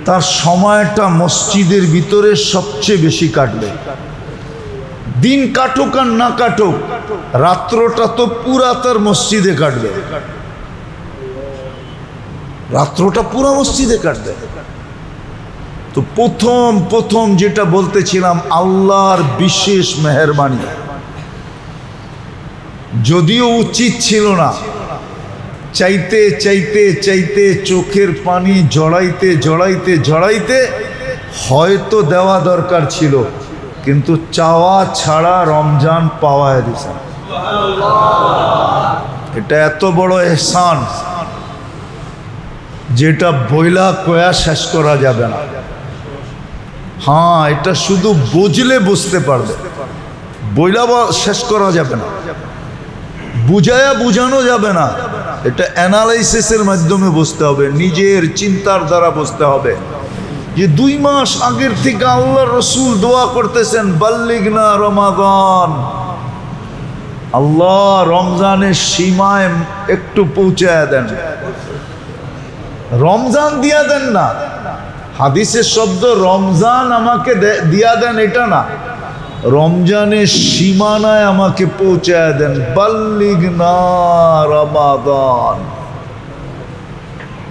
তার সময়টা মসজিদের ভিতরে সবচেয়ে বেশি কাটবে। দিন কাটুক আর না কাটুক, রাত্রটা তো পুরা তার মসজিদে কাটবে, রাত্রটা পুরা মসজিদে কাটবে। তো প্রথম যেটা বলতেছিলাম, আল্লাহর বিশেষ মেহেরবানি। যদিও উচিত ছিল না, চাইতে চাইতে চাইতে চোখের পানি জড়াইতে হয়তো দেওয়া দরকার ছিল, কিন্তু চাওয়া ছাড়া রমজান পাওয়া দিছে। এটা এত বড় এহসান যেটা বইলা কয়া শেষ করা যাবে না। হ্যাঁ, এটা শুধু বুঝলে বুঝতে পারবে, বইলা শেষ করা যাবে না, বুঝায়া বুঝানো যাবে না। এটা অ্যানালাইসিসের মাধ্যমে বুঝতে হবে, নিজের চিন্তার দ্বারা বুঝতে হবে। যে 2 মাস আগের থেকে আল্লাহ রসুল দোয়া করতেছেন, বাল্লিগনা রমাদান, আল্লাহ রমজানের সীমায় একটু পৌঁছায় দেন, রমজান দিয়া দেন না। হাদিসের শব্দ রমজান আমাকে দিয়া দেন এটা না, রমজানের সীমানায় আমাকে পৌঁছায় দেন। বাল্লিগনা রমাদান,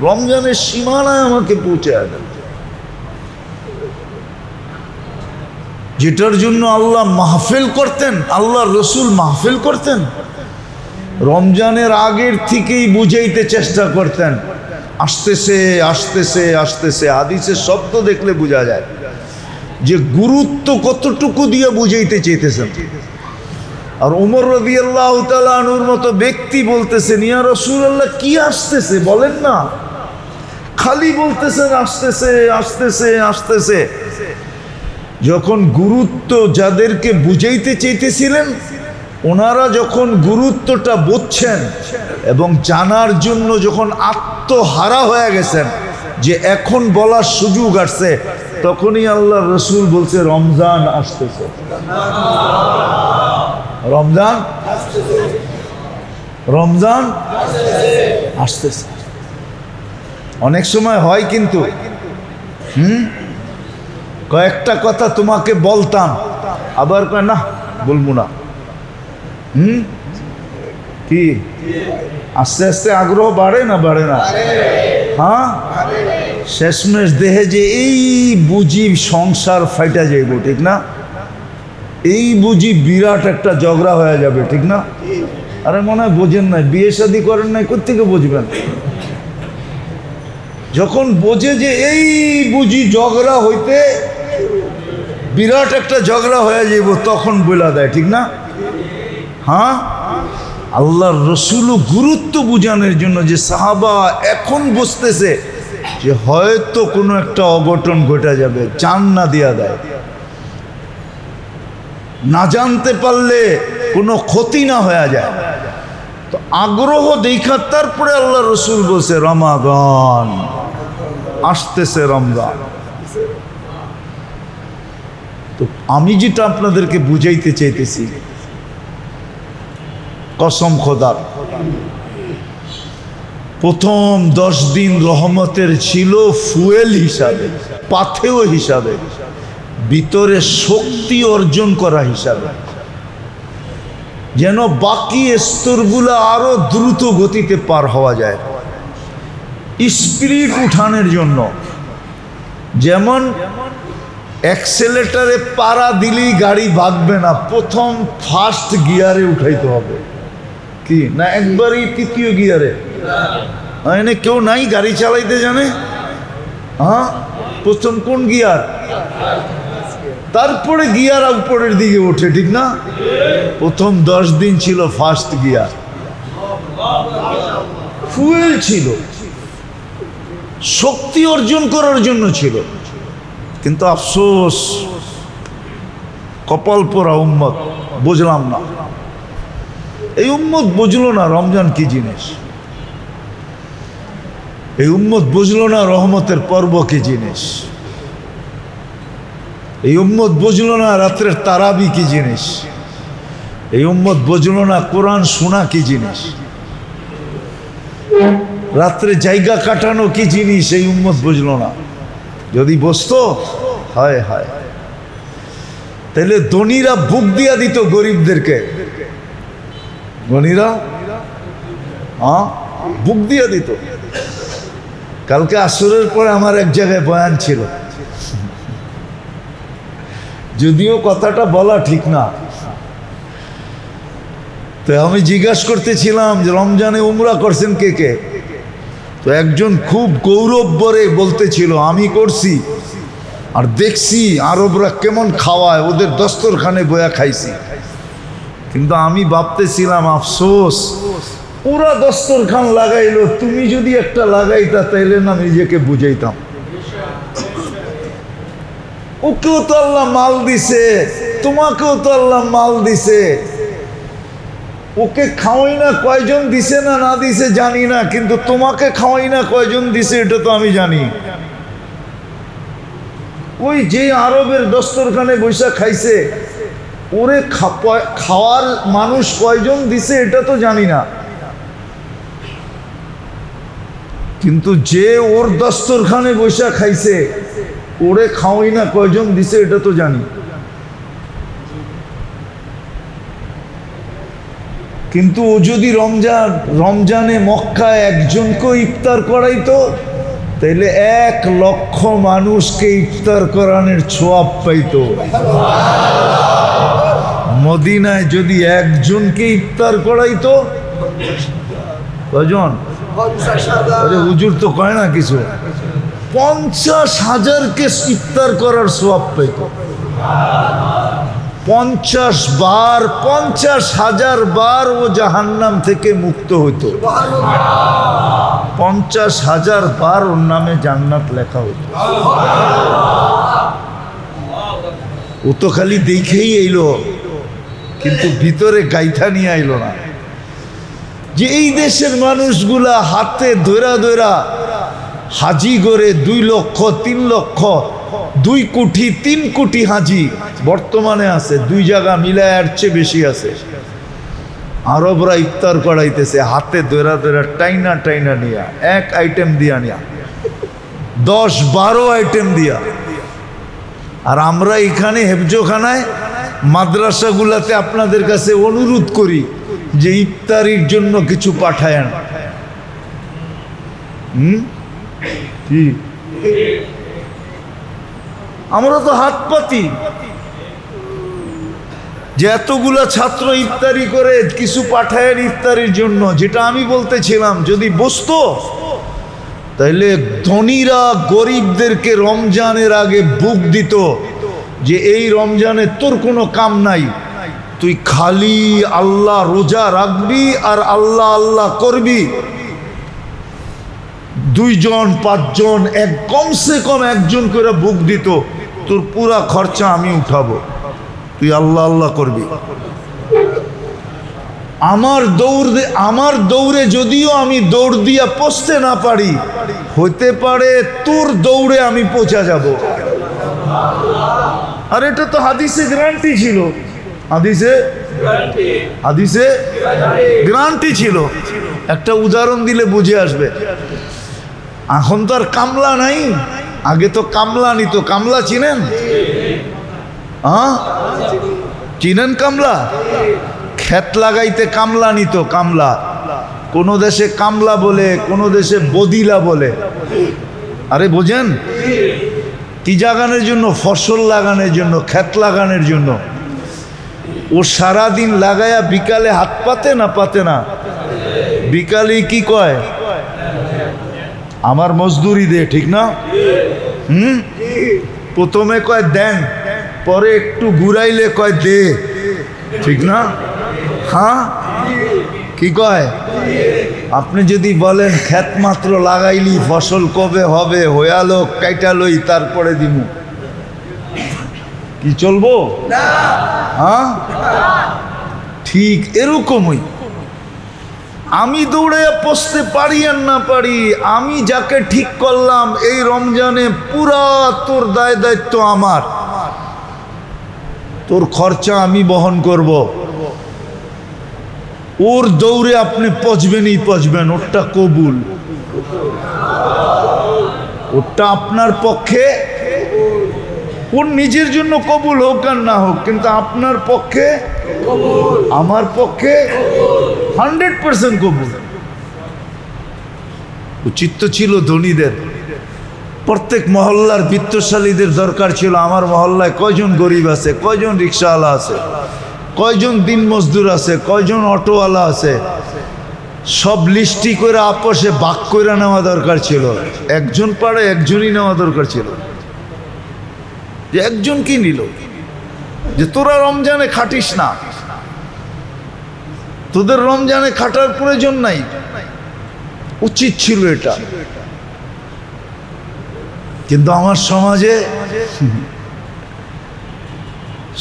রমজানের সীমানায় আমাকে পৌঁছায় দেন। যেটার জন্য আল্লাহ মাহফিল করতেন, আল্লাহ রসুল মাহফিল করতেন, রমজানের আগের থেকেই বুঝাইতে চেষ্টা করতেন। আসতেছে আসতেছে আসতেছে, হাদিসের শব্দ দেখলে বোঝা যায় যে গুরুত্ব কতটুকু দিয়ে বুঝাইতে চেয়েছেন। আর ওমর রাদিয়াল্লাহু তাআলা আনহুর মতো ব্যক্তি বলতেছেন, ইয়া রাসূলুল্লাহ কি আসতেছে বলেন না, খালি বলতেছেন আসতেছে আসতেছে আসতেছে। যখন গুরুত্ব যাদেরকে বুঝাইতে চেয়েছিলেন, ওনারা যখন গুরুত্বটা বুঝছেন এবং জানার জন্য যখন আত্মহারা হয়ে গেছেন যে এখন বলার সুযোগ আসছে, তখনই আল্লাহ রসুল বলছে রমজান আসতেছে, রমজান রমজান আসতেছে। অনেক সময় হয় কিন্তু কয়েকটা কথা তোমাকে বলতাম, আবার কয় না বলবো না। কি আস্তে আস্তে আগ্রহ বাড়ে না বাড়ে না? হ্যাঁ, শেষমেশ দেহে যে এই বুঝি সংসার ফাইটা যাইব, ঠিক না? এই বুঝি বিরাট একটা ঝগড়া হয়ে যাবে, ঠিক না? আরে মনে হয় বোঝেন নাই, বিয়ে শাদী করেন নাই, কোত্থেকে বুঝবেন? যখন বোঝে যে এই বুঝি ঝগড়া হইতে বিরাট একটা ঝগড়া হয়ে যাইব, তখন বলা দেয়, ঠিক না? হ্যাঁ, আল্লাহর রসুলও গুরুত্ব বুঝানোর জন্য যে সাহাবা এখন বুঝতেছে যে হয়তো কোনো একটা অঘটন ঘটে যাবে, জান না দিয়া দেয়, না জানতে পারলে কোনো ক্ষতি না হয়ে যায়। তো আগ্রহ দেখা তারপরে আল্লাহ রসুল বলছে রমাদান আসতেছে, রমজান। তো আমি যেটা আপনাদেরকে বুঝাইতে চাইতেছি, কসম খোদার, প্রথম 10 দিন রহমতের ছিল ফুয়েল হিসাবে, পাথেয় হিসাবে, ভিতরে শক্তি অর্জন করা হিসাবে, যেন বাকি স্তরগুলো আরো দ্রুত গতিতে পার হওয়া যায়, স্পিরিট উঠানোর জন্য। যেমন অ্যাক্সেলেটারে পাড়া দিলেই গাড়ি ভাগবে না, প্রথম ফার্স্ট গিয়ারে উঠাইতে হবে, কি না একবারই তৃতীয় গিয়ারে? এনে কেউ নাই গাড়ি চালাইতে জানে? হ্যাঁ, প্রথম কোন গিয়ার, তারপরে গিয়ার উপরের দিকে ওঠে, ঠিক না? প্রথম 10 দিন ছিল ফার্স্ট গিয়ার, ফুয়েল ছিল, শক্তি অর্জন করার জন্য ছিল। কিন্তু আফসোস, কপাল পোড়া উম্মত বুঝলাম না। এই উম্মত বুঝলো না রমজান কি জিনিস, এই উম্মত বুঝলো না রহমতের পর্ব কি জিনিস, এই উম্মত বুঝলো না রাত্রের তারাবি কি জিনিস, এই উম্মত বুঝলো না কোরআন শোনা কি জিনিস, রাত্রে জায়গা কাটানো কি জিনিস, এই উম্মত বুঝলো না। যদি বুঝতো, হায় হায়, তাহলে ধনীরা বুক দিয়া দিত গরিবদেরকে, ধনীরা বুক দিয়া দিত। কালকে আসরের পরে আমার এক জায়গায় বয়ান ছিল, যদিও কথাটা বলা ঠিক না, তো আমি জিজ্ঞাসা করতেছিলাম যে রমজানে উমরা করছেন কে কে, তো একজন খুব গৌরব ভরে বলতেছিল আমি করছি, আর দেখছি আরবরা কেমন খাওয়ায়, ওদের দস্তরখানে বয়া খাইছি। কিন্তু আমি ভাবতেছিলাম আফসোস, ওরা দস্তরখান লাগাইলো, তুমি যদি একটা লাগাইতা তাইলে না নিজেকে বুঝাইতাম। ওকেও তো আল্লাহ মাল দিছে, তোমাকেও তো আল্লাহ মাল দিছে, ওকে খাওয়াই না কয়জন দিছে না না দিছে জানি না, কিন্তু তোমাকে খাওয়াই না কয়জন দিছে এটা তো আমি জানি। ওই যে আরবের দস্তরখানে বৈশা খাইছে, ওরে খাওয়ার মানুষ কয়জন দিছে এটা তো জানি না, কিন্তু যে ওর দস্তরখানে বৈশা খাইছে ওরে খাওয়াই না কয়জন দিছে এটা তো জানি। কিন্তু ও যদি রমজানে মক্কায় একজনকে ইফতার করাইতো, তাইলে 1 লক্ষ মানুষকে ইফতার করানোর ছোয়াব পাইতো। মদিনায় যদি একজনকে ইফতার করাইতো, কয়জন? আরে হুজুর তো কয় না কিছু, 50,000কে ইফতার করার ছোয়াব পাইতো। 50 বার, 50,000 বার ও জাহান্নাম থেকে মুক্ত হইতো। 50,000 বার ওর নামে জান্নাত লেখা হইতো। ও তো খালি দেখেই এলো, কিন্তু ভিতরে গাইথা নিয়ে আইলো না। যে এই দেশের মানুষগুলা হাতে ধরা ধরা হাজি করে 2 লক্ষ 3 লক্ষ 2 কোটি 3 কোটি হাজি বর্তমানে আছে, 2 জায়গা মিলায় এর চেয়ে বেশি আছে। আরবরা ইফতার করাইতেছে হাতে ধরা ধরা টাইনা টাইনা নিয়া, 1 আইটেম দিয়া নিয়া, 10-12 আইটেম দিয়া। আর আমরা এখানে হেফজোখানায় মাদ্রাসাগুলাতে আপনাদের কাছে অনুরোধ করি যে ইফতারির জন্য কিছু পাঠায়েন। কি আমরা তো হাত পাতি যে এতগুলা ছাত্র ইফতারি করে কিছু পাঠায়েন ইফতারির জন্য। যেটা আমি বলতেছিলাম, যদি বসতো তাইলে ধনীরা গরিবদেরকে রমজানের আগে বুক দিত যে এই রমজানে তোর কোনো কাম নাই, তুই খালি আল্লাহ রোজা রাখবি আর আল্লাহ আল্লাহ করবি। 2 জন 5 জন কমসে কম একজন করে বুক দিত, তোর পুরা খরচা আমি উঠাবো, তুই আল্লাহ আল্লাহ করবি। আমার দৌড়ে যদিও আমি দৌড় দিয়া পৌঁছতে না পারি, হতে পারে তোর দৌড়ে আমি পৌঁছা যাব। আর এটা তো হাদিসে গ্যারান্টি ছিল, হাদিসে গ্যারান্টি ছিল। একটা উদাহরণ দিলে বুঝে আসবে। এখন তো আর কামলা নাই, আগে তো কামলা নিত। কামলা চিনেন? চিনেন কামলা? ক্ষেত লাগাইতে কামলা নিত। কামলা কোন দেশে কামলা বলে, কোন দেশে বদিলা বলে। আরে বোঝেন? কি জাগানোর জন্য? ফসল লাগানোর জন্য, ক্ষেত লাগানোর জন্য। ও সারাদিন লাগায়া বিকালে হাত পাতে না পাতে না? বিকালে কি কয়? আমার মজদুরি দে, ঠিক না? প্রথমে কয় দেন, পরে একটু ঘুরাইলে কয় দে, ঠিক না? হ্যাঁ, কি কয়? আপনি যদি বলেন ক্ষেত মাত্র লাগাইলি, ফসল কবে হবে, হয়ালো কাইটালই তারপরে দিমু, কি চলবো হ্যাঁ ঠিক এরকমই। আমি দৌড়ে পৌঁছতে পারি আর না পারি, আমি যাকে ঠিক করলাম এই রমজানে পুরা তোর দায় দায়িত্ব আমার, তোর খরচা আমি বহন করব, ওর দৌড়ে আপনি পচবেনই পচবেন, ওরটা কবুল, ওরটা আপনার পক্ষে, ওর নিজের জন্য কবুল হোক আর না হোক, কিন্তু আপনার পক্ষে আমার পক্ষে 100% কবুল। উচিত তো ছিল ধনীদের, প্রত্যেক মহল্লার বিত্তশালীদের দরকার ছিল। আমার মহল্লায় কয়জন গরিব আছে, কয়জন রিক্সাওয়ালা আছে, কয়জন দিন মজদুর আছে, কয়জন অটোওয়ালা আছে, সব লিস্টি করে আপসে ভাগ করে নেওয়া দরকার ছিল। একজন পাড়ে একজনই নেওয়া দরকার ছিল, যে একজন কি নিল, যে তোরা রমজানে খাটিস না, তোদের রমজানে খাটার প্রয়োজন নাই, উচিত ছিল এটা। কিন্তু আমার সমাজে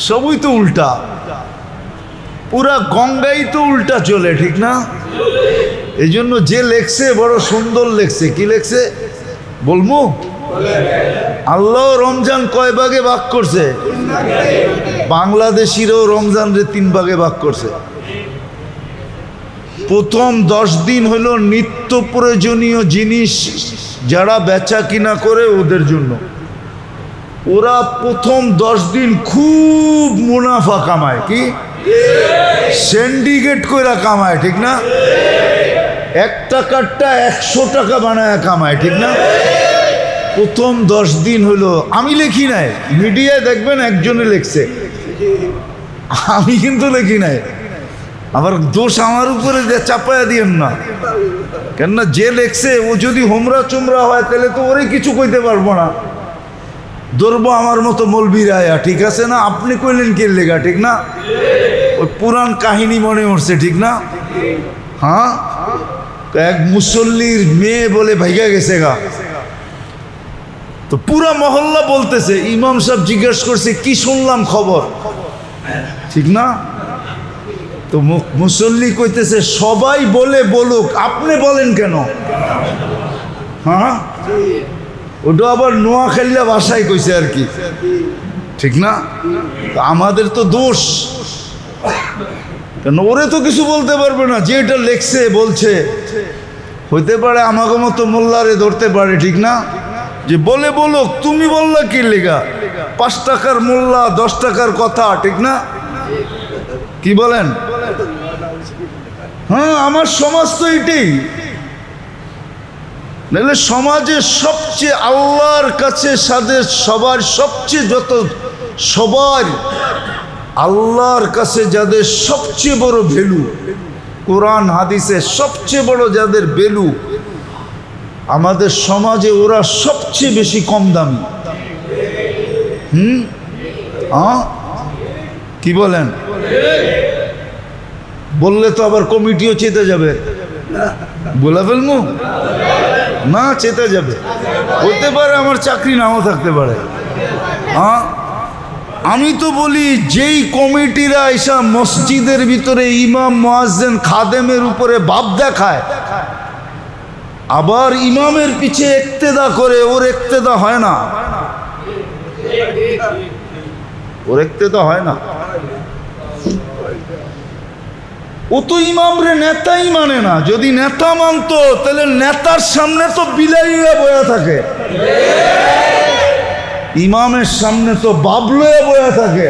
সবই তো উল্টা, পুরা গঙ্গাই তো উল্টা চলে, ঠিক না? এই জন্য যে লেখছে বড় সুন্দর লেখছে। কি লেখছে বলবো? আল্লাহ রমজান কয় ভাগে ভাগ করছে? বাংলাদেশিরও রমজান রে 3 ভাগে ভাগ করছে। প্রথম 10 দিন হলো নিত্য প্রয়োজনীয় জিনিস যারা বেচা কিনা করে ওদের জন্য, ওরা প্রথম 10 দিন খুব মুনাফা কামায়, কি সিন্ডিকেট কইরা কামায়, ঠিক না? 1 টাকারটা 100 টাকা বানায় কামায়, ঠিক না? প্রথম 10 দিন হলো, আমি লিখি নাই, মিডিয়ায় দেখবেন একজনে লিখছে, আমি কিন্তু লিখি নাই। আবার দোষ আমার উপরে চাপায়া দিয়েন না, কেননা যে লেখছে ও যদি হোমরা চুমরা হয় তাহলে তো ওরে কিছু কইতে পারবো না, ধরবো আমার মতো মৌলবীরা, ঠিক আছে না? আপনি কইলেন কে লেখা, ঠিক না? ওই পুরান কাহিনী মনে উঠছে, ঠিক না? হ্যাঁ, এক মুসল্লির মেয়ে বলে ভাইগা গেছে গা, তো পুরা মহল্লা বলতেছে, ইমাম সাহেব জিজ্ঞেস করছে কি শুনলাম খবর, ঠিক না? তো মুসল্লি কইতেছে সবাই বলে বলুক, আপনি বলেন কেন? হ্যাঁ, ওটা আবার নোয়াখালীলা ভাষায় কইছে আর কি, ঠিক না? আমাদের তো দোষ, কেন ওরে তো কিছু বলতে পারবে না, যে এটা লেখছে বলছে, হইতে পারে আমাকে মতো মোল্লারে ধরতে পারে, ঠিক না? যে বলে বলুক, তুমি বললা কি লেগা? 5 টাকার মোল্লা, 10 টাকার কথা, ঠিক না? কি বলেন? হ্যাঁ, আমার সমাজ তো এটাই। নাহলে সমাজে সবচেয়ে আল্লাহর কাছে সবার সবচেয়ে সবার আল্লাহর কাছে যাদের সবচেয়ে বড় ভ্যালু, কোরআন হাদিসে সবচেয়ে বড় যাদের ভ্যালু, আমাদের সমাজে ওরা সবচেয়ে বেশি কম দামি। কি বলেন? বললে তো আবার কমিটিও চেতে যাবে, বলে ফেলবো না, চেতে যাবে, হতে পারে আমার চাকরি নাও থাকতে পারে। আমি তো বলি, যেই কমিটিরা এসব মসজিদের ভিতরে ইমাম মুয়াজ্জিন খাদেমের উপরে ভাব দেখায়, আবার ইমামের পিছে ইক্তেদা করে, ওর ইক্তেদা হয় না, ওর ইক্তেদা হয় না। ও তো ইমাম রে নেতাই মানে না, যদি নেতা মানতো তাহলে নেতার সামনে তো বিলাইয়া বয়া থাকে, ইমামের সামনে তো বাবলয়া বয়া থাকে।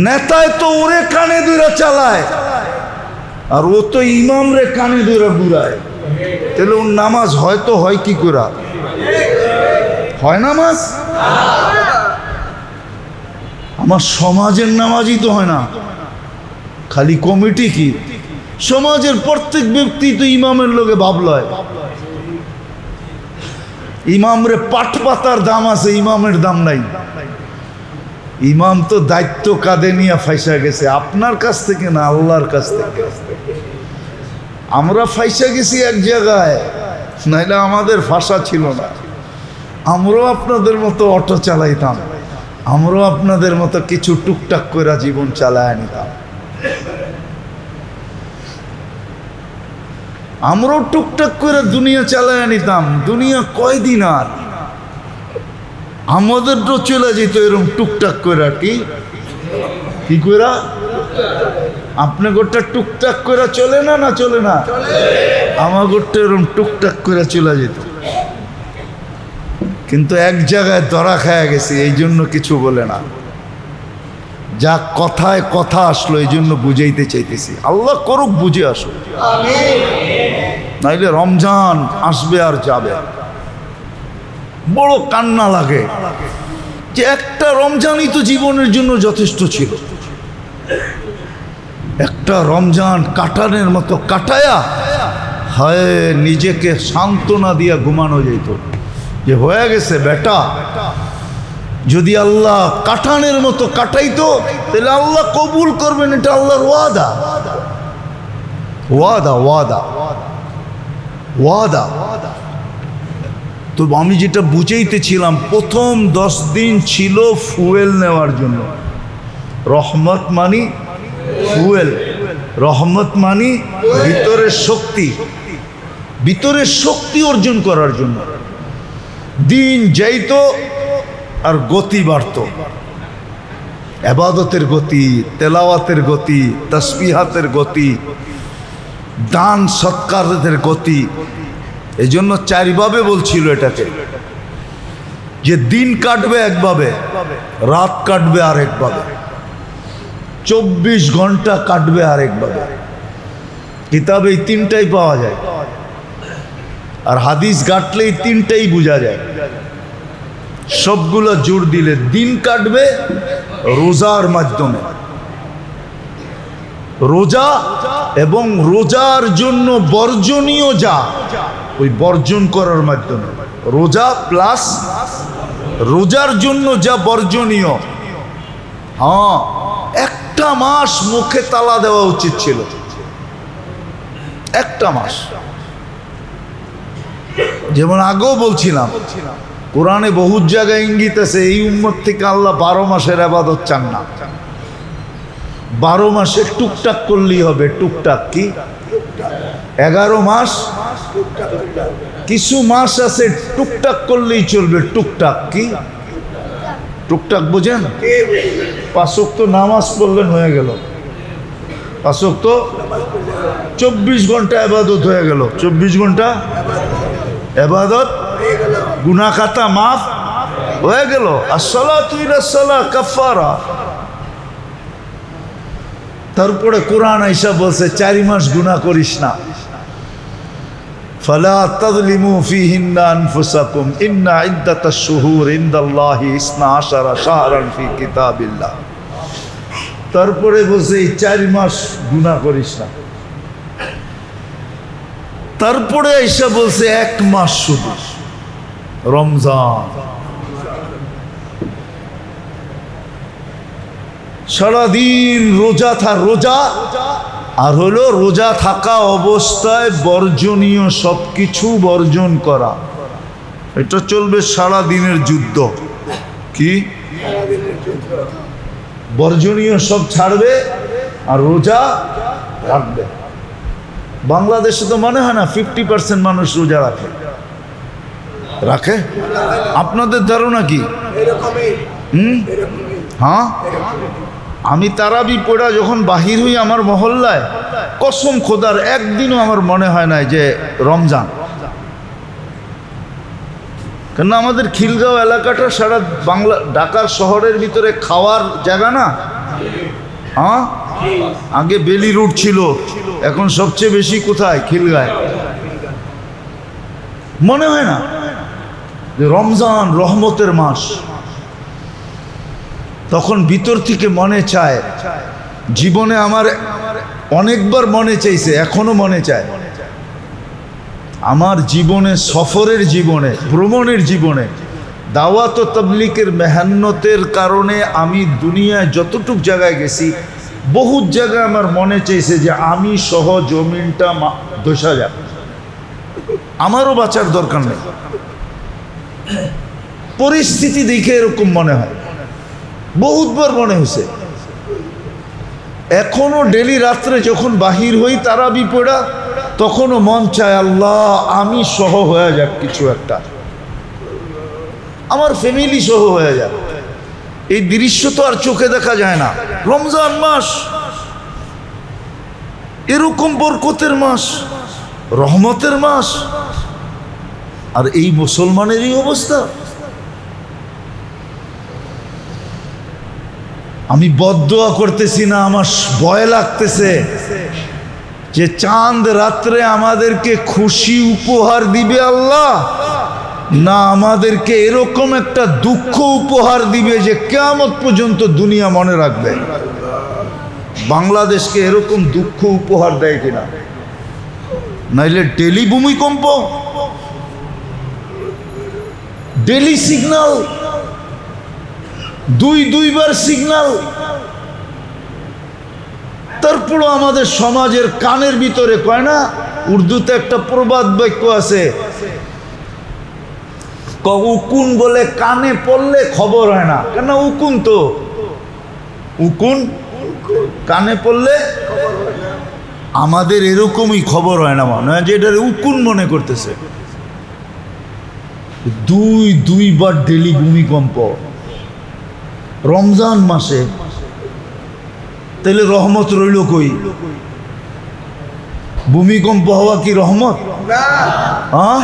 নেতায় তো ওরে কানে ধরে চালায়, আর ও তো ইমাম রে কানে ধরে ঘুরায়, তাহলে ওর নামাজ হয়তো হয় কি করে? হয় নামাজ? আমার সমাজের নামাজই তো হয় না, খালি কমিটি কি? সমাজের প্রত্যেক ব্যক্তি তো ইমামের লোকে ভাবলয়। ইমামরে পাট পাতার দাম আছে, ইমামের দাম নাই। ইমাম তো দায়িত্ব কাঁধে নিয়ে ফাইসা গেছে, আপনার কাছ থেকে না, আল্লাহর কাছ থেকে। আমরা ফাইসা গেছি এক জায়গায়, নাইলে আমাদের ভাষা ছিল না, আমরাও আপনাদের মতো অটো চালাইতাম, আমরাও আপনাদের মতো কিছু টুকটাক করে জীবন চালায় নিতাম। আমরাও টুকটাক করে দুনিয়া চালায় নিতাম। দুনিয়া কয়দিন আর, আমাদের তো চলে যেত এরকম টুকটাক করে। কি করে আপনি গোটা টুকটাক করে চলে না? না চলে না? আমার গোটা এরকম টুকটাক করে চলে যেত। কিন্তু এক জায়গায় ধরা খায়া গেছি, এই জন্য কিছু বলে না। যা কথায় কথা আসলো এই জন্য বুঝাইতে চাইতেছি। আল্লাহ করুক বুঝে আসো, নাইলে রমজান আসবে আর যাবে। বড় কান্না লাগে যে একটা রমজানই তো জীবনের জন্য যথেষ্ট ছিল। একটা রমজান কাটানের মতো কাটায়া হয় নিজেকে সান্ত্বনা দিয়া ঘুমানো যেত যে হয়ে গেছে বেটা। যদি আল্লাহ কাটানের মতো কাটাইতো তাহলে আল্লাহ কবুল করবেন, এটা আল্লাহর ওয়াদা। ওয়াদা ওয়াদা ওয়াদা। তো আমি যেটা বুঝাইতেছিলাম, প্রথম 10 দিন ছিল ফুয়েল নেওয়ার জন্য। রহমত মানি ফুয়েল, রহমত মানি ভিতরের শক্তি, ভিতরের শক্তি অর্জন করার জন্য। দিন যাইতো আর গতি বাড়ত, ইবাদতের গতি, তেলাওয়াতের গতি, তাসবিহাতের গতি, দান সৎকারের গতি। এই জন্য 4 ভাবে বলছিল এটাকে, যে দিন কাটবে একভাবে, রাত কাটবে আরেকভাবে, 24 ঘন্টা কাটবে আরেকভাবে। কিতাবে এই 3টাই পাওয়া যায়, আর হাদিস ঘাটলে এই 3টাই বোঝা যায়। সবগুলো জোর দিলে দিন কাটবে রোজার মাধ্যমে, রোজা এবং রোজার জন্য বর্জনীয় যা, ওই বর্জন করার মাধ্যমে। রোজা প্লাস রোজার জন্য যা বর্জনীয়। হ্যাঁ, একটা মাস মুখে তালা দেওয়া উচিত ছিল, একটা মাস। যেমন আগেও বলছিলাম, কোরআনে বহু জায়গায় ইঙ্গিত আছে এই উম্মত থেকে আল্লাহ 12 মাসের ইবাদত চান না। 12 মাসে টুকটাক করলেই হবে। টুকটাক কি? 11 মাস, কিছু মাস আছে টুকটাক করলেই চলবে। টুকটাক কি? টুকটাক বুঝেন? 5 ওয়াক্ত নামাজ পড়লেন হয়ে গেল, 5 ওয়াক্ত 24 ঘন্টা ইবাদত হয়ে গেল। 24 ঘন্টা ইবাদত, গুনাহ খাতা মাফ হয়ে গেল। আসসালাতু ইলাস সালাহ কাফারা। তারপরে কোরআন আইসা বলছে 4 মাস গুনাহ করিস না। ফালা তাযলিমু ফীহিন্না আনফুসাকুম ইন্না ইদ্দাতাশ শুহুর ইনদাল্লাহি 12 শাহরান ফি কিতাবিল্লাহ। তারপরে বলছে এই 4 মাস গুনাহ করিস না। তারপরে আইসা বলছে 1 মাস শুধু, রমজান। সারাদিন রোজা রোজা, আর হলো রোজা থাকা অবস্থায় বর্জনীয় সবকিছু বর্জন করা। এটা চলবে সারা দিনের যুদ্ধ। কি? বর্জনীয় সব ছাড়বে আর রোজা রাখবে। বাংলাদেশে তো মনে হয় না 50% মানুষ রোজা রাখে। রাখে? আপনাদের ধারণা কি? হ্যাঁ, আমি তারাবি পড়া যখন বাহির হই আমার মহল্লায়, কসম খোদার একদিনও আমার মনে হয় না যে রমজান। কেন আমাদের খিলগাঁও এলাকাটা সারা বাংলা, ঢাকার শহরের ভিতরে খাওয়ার জায়গা না। হ্যাঁ, আগে বেলি রুট ছিল, এখন সবচেয়ে বেশি কোথায়? খিলগাঁয়। মনে হয় না যে রমজান রহমতের মাস। তখন ভিতর থেকে মনে চায়, জীবনে আমার অনেকবার মনে চাইছে, এখনো মনে চায়, আমার জীবনে, সফরের জীবনে, ভ্রমণের জীবনে, দাওয়াত ও তাবলীগের মেহনতের কারণে আমি দুনিয়ায় যতটুক জায়গায় গেছি, বহু জায়গায় আমার মনে চাইছে যে আমি সহ জমিনটা ধসা যাক, আমারও বাঁচার দরকার নেই। পরিস্থিতি দেখে এরকম মনে হয়। বহুতবার মনে হয়েছে। এখনো ডেলি রাত্রে যখন বাহির হই তারাবি পড়া, তখনও মন চায় আল্লাহ আমি সহ হয়ে যাক, কিছু একটা আমার ফ্যামিলি সহ হয়ে যাক। এই দৃশ্য তো আর চোখে দেখা যায় না। রমজান মাস এরকম বরকতের মাস, রহমতের মাস, আর এই মুসলমানের এই অবস্থা। আমি বদদোয়া করতেছি না, আমার ভয় লাগতেছে যে চাঁদ রাত্রে আমাদেরকে খুশি উপহার দিবে আল্লাহ, না আমাদেরকে এরকম একটা দুঃখ উপহার দিবে যে কিয়ামত পর্যন্ত দুনিয়া মনে রাখবে। বাংলাদেশকে এরকম দুঃখ উপহার দেয় কিনা? নাইলে ডেলি ভূমিকম্প, ডেলি সিগন্যাল, দুইবার সিগন্যাল, তারপরও আমাদের সমাজের কানের ভিতরে কয় না, উর্দুতে একটা প্রবাদ বাক্য আছে, উকুন বলে কানে পড়লে খবর হয় না। কেন? উকুন তো উকুন কানে পড়লে আমাদের এরকমই খবর হয় না, মনে হয় যে এটা উকুন মনে করতেছে। দুইবার ডেলি ভূমিকম্প রমজান মাসে, তাহলে রহমত রইল কই? ভূমিকম্প হওয়া কি রহমত? হ্যাঁ,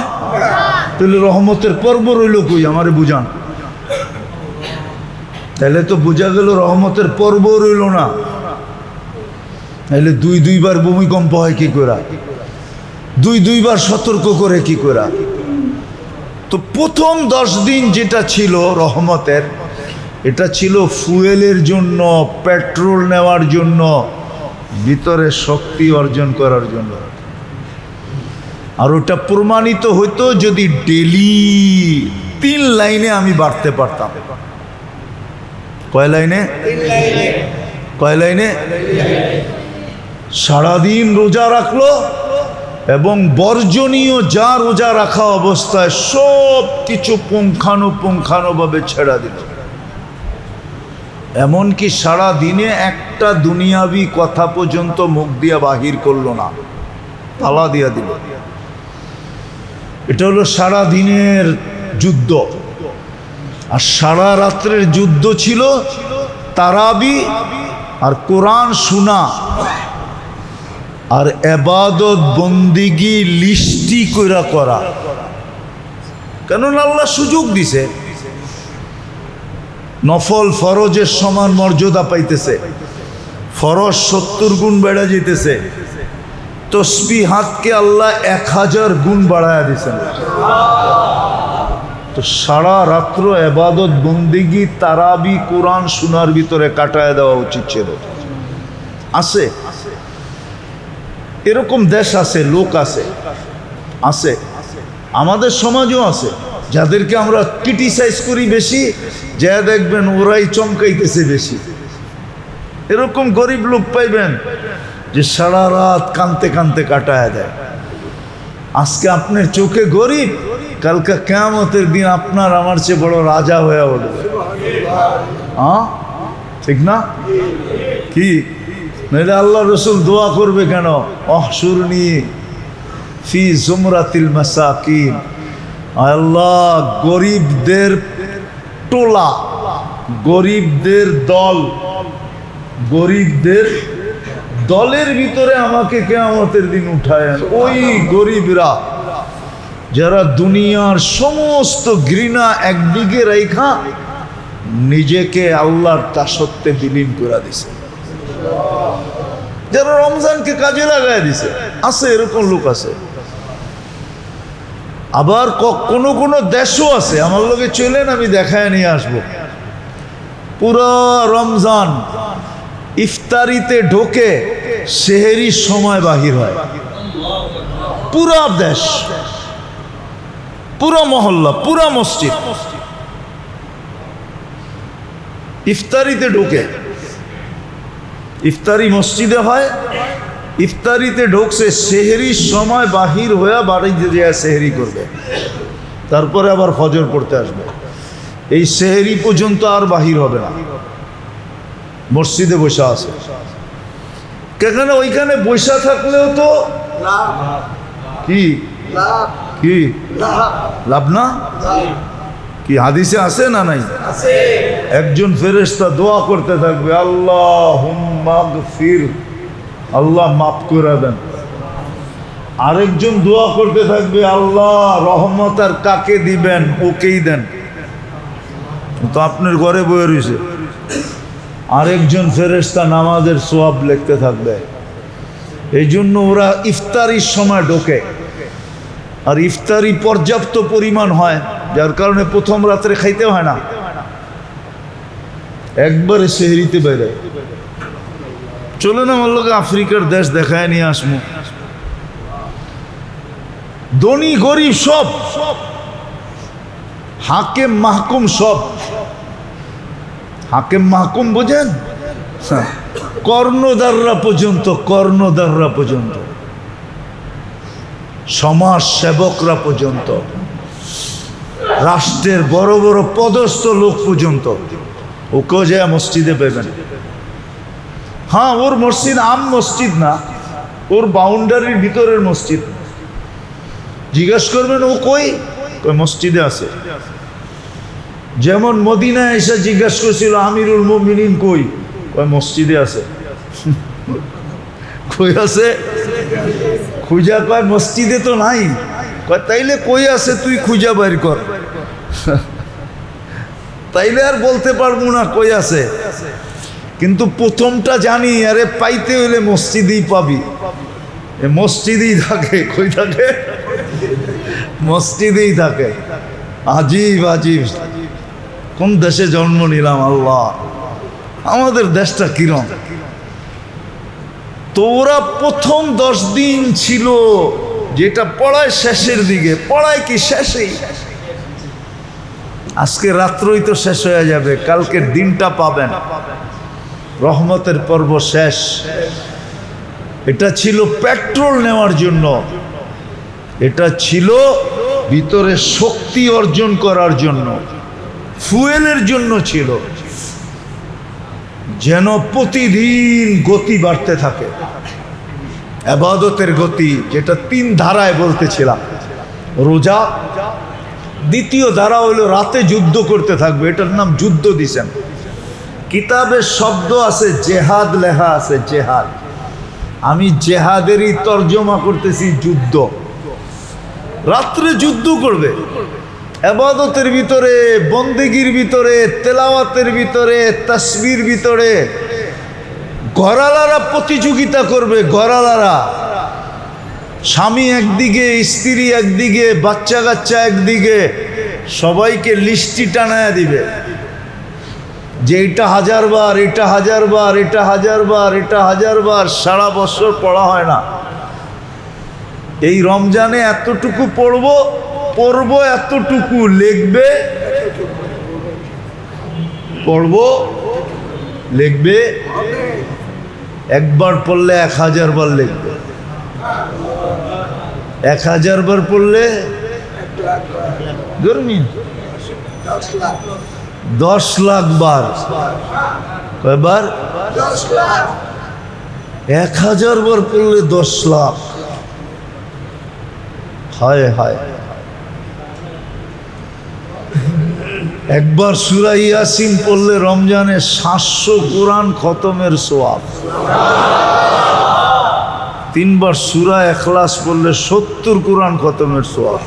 তাহলে রহমতের পর্ব রইল কই? আমারে বুঝান। তাহলে তো বোঝা গেল রহমতের পর্ব রইল না। তাহলে দুইবার ভূমিকম্প হয় কি করে? দুইবার সতর্ক করে কি করে? তো প্রথম 10 দিন যেটা ছিল রহমতের, এটা ছিল ফুয়েলের জন্য, পেট্রোল নেওয়ার জন্য, ভিতরে শক্তি অর্জন করার জন্য। আর ওটা প্রমাণিত হইতো যদি ডেলি 3 লাইনে আমি বাড়তে পারতাম। কয় লাইনে? কয় লাইনে? সারাদিন রোজা রাখলো এবং বর্জনীয় যা রোজা রাখা অবস্থায় সব কিছু পুঙ্খানুপুঙ্খানুভাবে ছেড়া দিল। এমনকি সারা দিনে একটা দুনিয়াবি কথা পর্যন্ত মুখ দিয়া বাহির করলো না, তালা দিয়া দিল। এটা হলো সারা দিনের যুদ্ধ। আর সারা রাত্রের যুদ্ধ ছিল তারাবি আর কোরআন শোনা আর এবাদত বন্দিগি লিস্টি কইরা করা। কেননা আল্লাহ সুযোগ দিছে, নফল ফরজের সমান মর্যাদা পাইতেছে, ফরজ 70 গুণ বেড়ে যেতেছে, তসবিহ হাতকে আল্লাহ 1000 গুণ বাড়ায়া দিছেন। তো সারা রাত্র এবাদত বন্দিগি তারাবি কোরআন শোনার ভিতরে কাটায় দেওয়া উচিত ছিল। আছে এরকম দেশ আছে, লোক আছে, আছে আমাদের সমাজও আছে, যাদেরকে আমরা ক্রিটিসাইজ করি বেশি, যা দেখবেন ওরাই চমকাইতেছে বেশি। এরকম গরিব লোক পাইবেন যে সারা রাত কানতে কানতে কাটায় দেয়। আজকে আপনার চোখে গরিব, কালকে কিয়ামতের দিন আপনার আমার চেয়ে বড় রাজা হয়ে উঠবে। হ্যাঁ, ঠিক না? কি নইলে আল্লাহ রসুল দোয়া করবে কেন? অহশুরনি ফি জুমরাতিল মাসাকিন, আল্লাহ গরিবদের টোলা, গরিবদের দল, গরিবদের দলের ভিতরে আমাকে কিয়ামতের দিন উঠায়। ওই গরিবরা যারা দুনিয়ার সমস্ত ঘৃণা একদিকে রেখা নিজেকে আল্লাহর দাসত্বে বিলীন করে দিছে, যারা রমজানকে কাজে লাগায় দিছে। আছে এরকম লোক আছে। আবার কোনো কোনো দেশও আছে, আমার লোকে চলেন আমি দেখায় নিয়ে আসবো, পুরো রমজান ইফতারিতে ঢোকে সেহেরির সময় বাহির হয়। পুরা দেশ, পুরা মহল্লা, পুরা মসজিদ ইফতারিতে ঢোকে। ইফতারি মসজিদে হয়, ইফতারিতে ঢুকছে, সেহেরির সময় বাহির হয়ে বাড়িতে যায় সেহেরি করবে, তারপরে আবার ফজর পড়তে আসবে। এই সেহেরি পর্যন্ত আর বাহির হবে না। মসজিদে বসে আছে। কেন ওইখানে বসে থাকলেও তো কি কি লাভ না? কি হাদিসে আছে না নাই? একজন ফেরেশতা দোয়া করতে থাকবে, আল্লাহুম্মা গফির, আল্লাহ মাফ করে দেন। আরেকজন দোয়া করতে থাকবে, আল্লাহ রহমত আর কাকে দিবেন, ওকেই দেন। তো আপনার ঘরে বয়ে রয়েছে। আরেকজন ফেরেশতা নামাজের সওয়াব লিখতে থাকবে। এই জন্য ওরা ইফতারির সময় ঢোকে, আর ইফতারি পর্যাপ্ত পরিমাণ হয়, যার কারণে প্রথম রাত্রে খাইতে হয় না, একবারে সেহরিতে বেড়ে। চলো না আমার লোক আফ্রিকার দেশ দেখায় নিয়ে আসবো। ধনী গরিব সব, হাকিম মাহকুম সব। হাকিম মাহকুম বোঝেন? কর্ণধাররা পর্যন্ত, কর্ণধাররা পর্যন্ত, সমাজ সেবকরা পর্যন্ত, রাষ্ট্রের বড় বড় পদস্থ লোক পর্যন্ত ওকেও যায় মসজিদে পেবেন। হ্যাঁ, ওর মসজিদ আম মসজিদ না, ওর বাউন্ডারির ভিতরের মসজিদ। জিজ্ঞেস করবেন ও কই? মসজিদে আছে। যেমন মদিনায় এসে জিজ্ঞেস করছিল আমিরুল মুমিনিন কই? মসজিদে আছে। কই আছে? খুঁজা কয় মসজিদে তো নাই। কয় তাইলে কই আছে তুই খুঁজা বের কর। তাইলে আর বলতে পারবো না কই আছে, কিন্তু প্রথমটা জানি, আরে পাইতে হইলে মসজিদেই পাবি। মসজিদেই থাকে। কই থাকে? মসজিদেই থাকে। আজীব আজীব, কোন দেশে জন্ম নিলাম আল্লাহ। আমাদের দেশটা কিরম? তো ওরা প্রথম 10 দিন ছিল, যেটা পড়ায় শেষের দিকে, পড়ায় কি শেষেই। আজকে রাত্রই তো শেষ হয়ে যাবে, কালকের দিনটা পাবেন, রহমতের পর্ব শেষ। এটা ছিল পেট্রোল নেওয়ার জন্য, এটা ছিল ভিতরে শক্তি অর্জন করার জন্য, ফুয়েলের জন্য ছিল, যেন প্রতিদিন গতি বাড়তে থাকে। ইবাদতের গতি, যেটা 3 ধারায় বলতেছিলাম। রোজা, দ্বিতীয় ধারা হলো রাতে যুদ্ধ করতে থাকবে, এটার নাম যুদ্ধ দিছেন। কিতাবের শব্দ আছে জেহাদ, লেখা আছে জেহাদ। আমি জেহাদেরই তর্জমা করতেছি যুদ্ধ। রাত্রে যুদ্ধ করবে, ইবাদতের ভিতরে, বন্দেগীর ভিতরে, তেলাওয়াতের ভিতরে, তাসবির ভিতরে। ঘরালারা প্রতিযোগিতা করবে, ঘরালারা। স্বামী একদিকে, স্ত্রী একদিকে, বাচ্চা কাচ্চা একদিকে, সবাইকে লিস্টি টানায় দিবে যে এটা 1000 বার, এটা 1000 বার, এটা 1000 বার, এটা 1000 বার। সারা বছর পড়া হয় না। এই রমজানে এতটুকু পড়বো, এতটুকু লিখবে, পড়বো, লিখবে। একবার পড়লে 1000 বার লিখবে। 1000 বার পড়লে গরমি 10 লাখ বার। কয়বার? 1000 বার পড়লে 10 লাখ। হায় হায়। একবার সূরা ইয়াসিন পড়লে রমজানে 700 কোরআন খতমের সওয়াব। 3 বার সূরা ইখলাস পড়লে 70 কোরআন খতমের সওয়াব।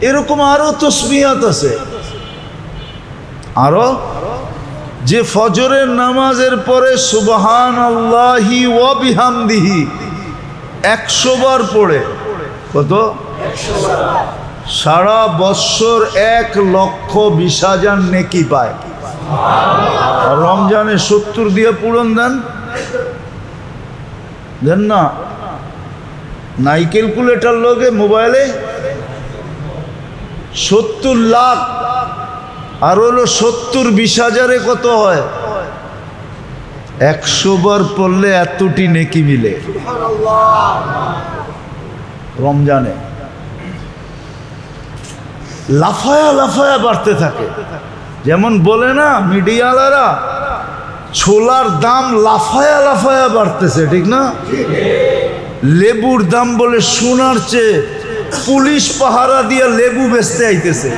এরকম আরো তসবিহাত আছে। আরো যে ফজরের নামাজের পরে সুবহানাল্লাহি ওয়া বিহামদিহি 100 বার পড়ে, কত? 100 বার। সারা বছর 1,20,000 নেকি পায়। আর রমজানে 70 দিয়ে পূরণ দেন, দেন না? নাই ক্যালকুলেটার লগে মোবাইলে 70 লাখ, আর হলো 70-20,000 কত হয়? 100 বার পড়লে এতটি নেকি মিলে রমজানে। লাফায়া লাফায়া বাড়তে থাকে। যেমন বলে না মিডিয়ালারা, ছোলার দাম লাফায়া লাফায়া বাড়তেছে, ঠিক না? লেবুর দাম বলে সোনার চেয়ে পুলিশ পাহারা দিয়া লেবু বেচতে আইতেছে।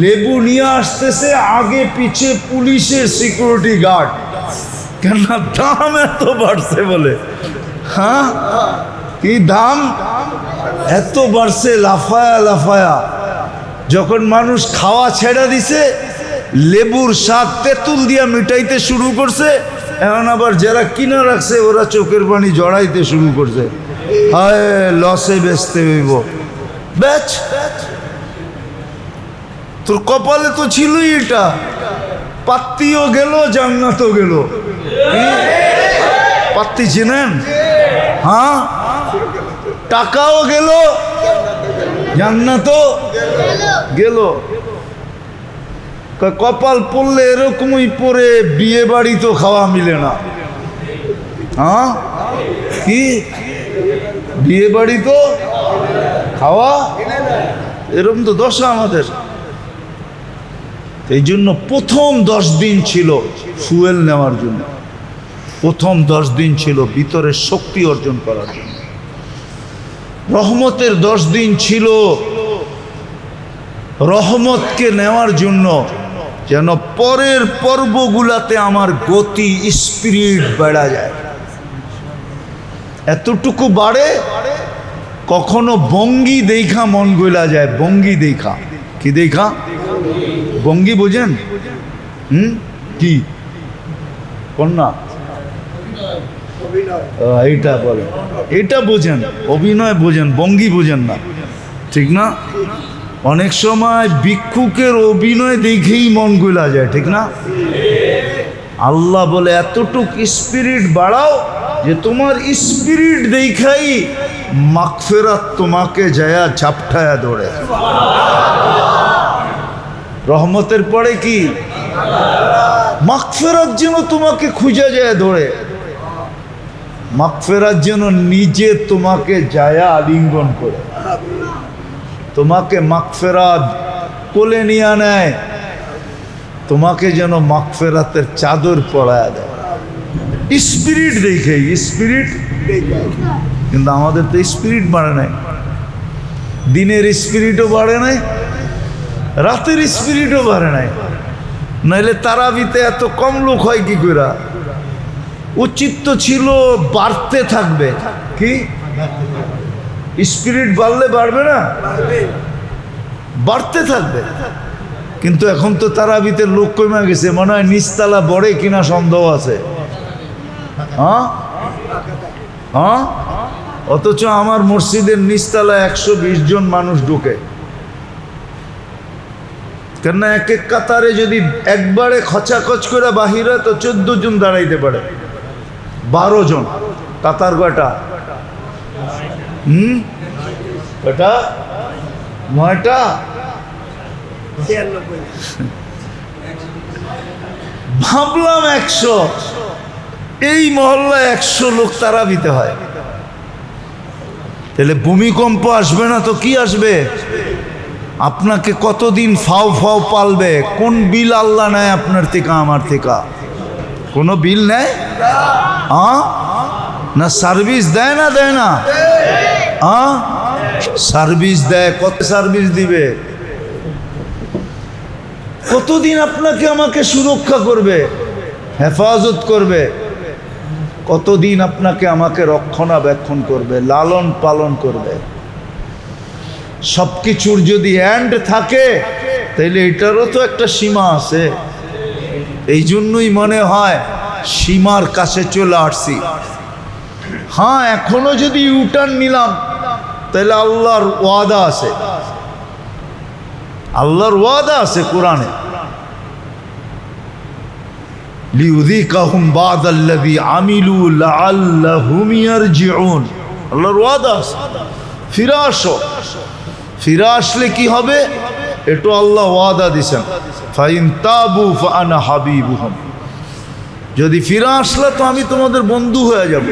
লেবু নিয়ে আসতেছে, আগে পিছে পুলিশের সিকিউরিটি গার্ড, কেন দাম এত বাড়ছে বলে। হ্যাঁ, কি দাম এত বাড়ছে, লাফায়া লাফায়া। যখন মানুষ খাওয়া ছেড়ে দিছে, লেবুর স্বাদ তেঁতুল দিয়া মিটাইতে শুরু করছে, এখন আবার যারা কিনা রাখছে ওরা চোখের পানি জড়াইতে শুরু করছে, হায় লসে বেচতে হইব। বেচ, তোর কপালে তো ছিলই এটা, পাত্তিও গেল জান্নাতও গেল। পাত্তি চিনেন? হ্যাঁ, টাকাও গেল জান্নাতও গেল। কপাল পড়লে এরকমই পরে বিয়ে বাড়ি তো খাওয়া মিলে না। হ্যাঁ, কি বিয়ে বাড়ি তো খাওয়া, এরকম তো দশা আমাদের। এই জন্য প্রথম 10 দিন ছিল ফুয়েল নেওয়ার জন্য, প্রথম 10 দিন ছিল ভিতরের শক্তি অর্জন করার জন্য। রহমতের 10 দিন ছিল রহমতকে নেওয়ার জন্য, যেন পরের পর্বগুলাতে আমার গতি স্পিরিট বেড়া যায়। এতটুকু বাড়ে কখনো ভঙ্গি দেখা মন গলা যায়। ভঙ্গি দেখা, কি দেখা? ভঙ্গি বোঝেন? কি কন্যা এইটা বলে, এটা বোঝেন, অভিনয় বোঝেন, ভঙ্গি বোঝেন না, ঠিক না? অনেক সময় ভিক্ষুকের অভিনয় দেখেই মন গলা যায়, ঠিক না? আল্লাহ বলে এতটুক স্পিরিট বাড়াও যে তোমার স্পিরিট দেখাই মাগফিরাত তোমাকে যায়া ঝাপটায়া দৌড়ে। রহমতের পরে কি মাগফিরাত যেন তোমাকে খুঁজে যায় ধরে, মাগফিরাত যেন নিজে তোমাকে যায়া আলিঙ্গন করে, তোমাকে মাগফিরাত কোলে নিয়ে নেয়, তোমাকে যেন মাগফিরাতের চাদর পরায়া দেয়। স্পিরিট দেখে, স্পিরিট। কিন্তু আমাদের তো স্পিরিট বাড়ে নাই, দিনের স্পিরিটও বাড়ে নাই, রাতের স্পিরিটও বাড়ে নাই। নাইলে তারাবিতে এত কম লোক হয় কি করে? উচিত তো ছিল বাড়তে থাকবে। কি স্পিরিট বাড়লে বাড়বে না, বাড়তে থাকবে। কিন্তু এখন তো তারাবিতে লোক কমে গেছে, মনে হয় নিচতলা বড়ে কিনা সন্দেহ আছে। হ্যাঁ হ্যাঁ, অথচ আমার মসজিদের নিচতলা 120 জন মানুষ ঢুকে। কেননা এক এক কাতারে যদি একবারে খচাখচ করে বাহির হয় তো 14 জন দাঁড়াইতে পারে, 12 জন। কাতার কয়টা? কয়টা? 9টা। ভাবলাম 100, এই মহল্লায় 100 লোক তারাবিতে হয়, তাহলে ভূমিকম্প আসবে না তো কি আসবে? আপনাকে কতদিন ফাও ফাও পালবে? কোন বিল আল্লাহ নেয় আপনার থেকে আমার থেকে? কোনো বিল নেয় না? সার্ভিস দেয় না? দেয় না? সার্ভিস দেয়। কত সার্ভিস দিবে? কতদিন আপনাকে আমাকে সুরক্ষা করবে, হেফাজত করবে? কতদিন আপনাকে আমাকে রক্ষণাবেক্ষণ করবে, লালন পালন করবে? সব কিছুর যদি এন্ড থাকে তাইলে এটারও তো একটা সীমা আছে। এই জন্যই মনে হয় সীমার কাছে চলে আসছি। হ্যাঁ, এখনো যদি ইউটার্ন নিলাম তাহলে আল্লাহর ওয়াদা আছে, আল্লাহর ওয়াদা আছে কোরআনে, লিউযিকাহুম বা'দাল্লাযী আমিলু লাআল্লাহুম ইয়ারজিউন। আল্লাহর ওয়াদা আছে। ফিরে আসো, ফিরে আসলে কি হবে এটা আল্লাহ ওয়াদা দিয়েছেন, ফাইন তাবু ফাআনা হাবিবুহুম। যদি ফিরে আসলে তো আমি তোমাদের বন্ধু হয়ে যাব,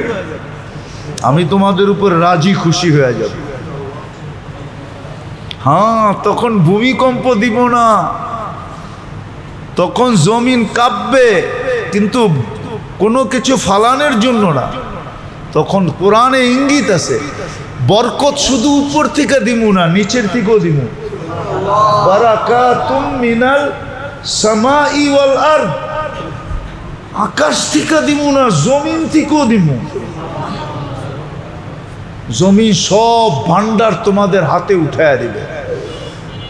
আমি তোমাদের উপর রাজি খুশি হয়ে যাব। হ্যাঁ, তখন ভূমিকম্প দিব না, তখন জমিন কাঁপবে, কিন্তু কোনো কিছু ফালানোর জন্য না। তখন কোরআনে ইঙ্গিত আছে, বরকত শুধু উপর থেকে দিমু না, নিচের থেকেও দিমু। বারাকাতুম মিনাল সামাই ওয়াল আরদ, আকাশ থেকে দিমু না, জমিন থেকেও দিমু। জমিন সব ভান্ডার তোমাদের হাতে উঠাইয়া দিবে,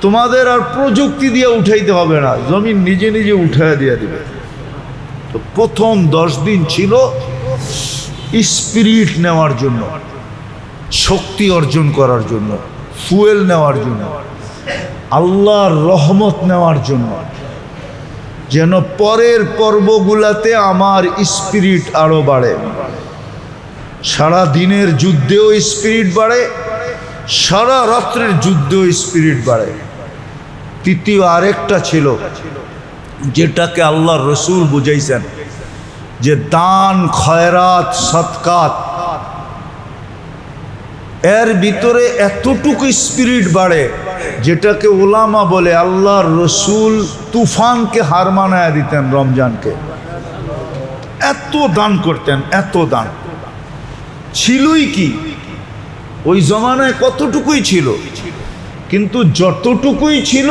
তোমাদের আর প্রযুক্তি দিয়ে উঠাইতে হবে না, জমিন নিজে নিজে উঠাইয়া দিয়ে দিবে। তো প্রথম 10 দিন ছিল স্পিরিট নেওয়ার জন্য, শক্তি অর্জন করার জন্য, ফুয়েল নেওয়ার জন্য, আল্লাহর রহমত নেওয়ার জন্য, যেন পরের পর্বগুলাতে আমার স্পিরিট আরো বাড়ে। সারা দিনের যুদ্ধেও স্পিরিট বাড়ে, সারা রাত্রের যুদ্ধেও স্পিরিট বাড়ে। তৃতীয় আরেকটা ছিল, যেটাকে আল্লাহর রসুল বুঝাইছেন, যে দান, খয়রাত, সদকাত, এর ভিতরে এতটুকু স্পিরিট বাড়ে, যেটাকে ওলামা বলে আল্লাহর রসুল তুফানকে হার মানায়া দিতেন। রমজানকে এত দান করতেন, এত দান ছিলই কি ওই জমানায়, কতটুকুই ছিল, কিন্তু যতটুকুই ছিল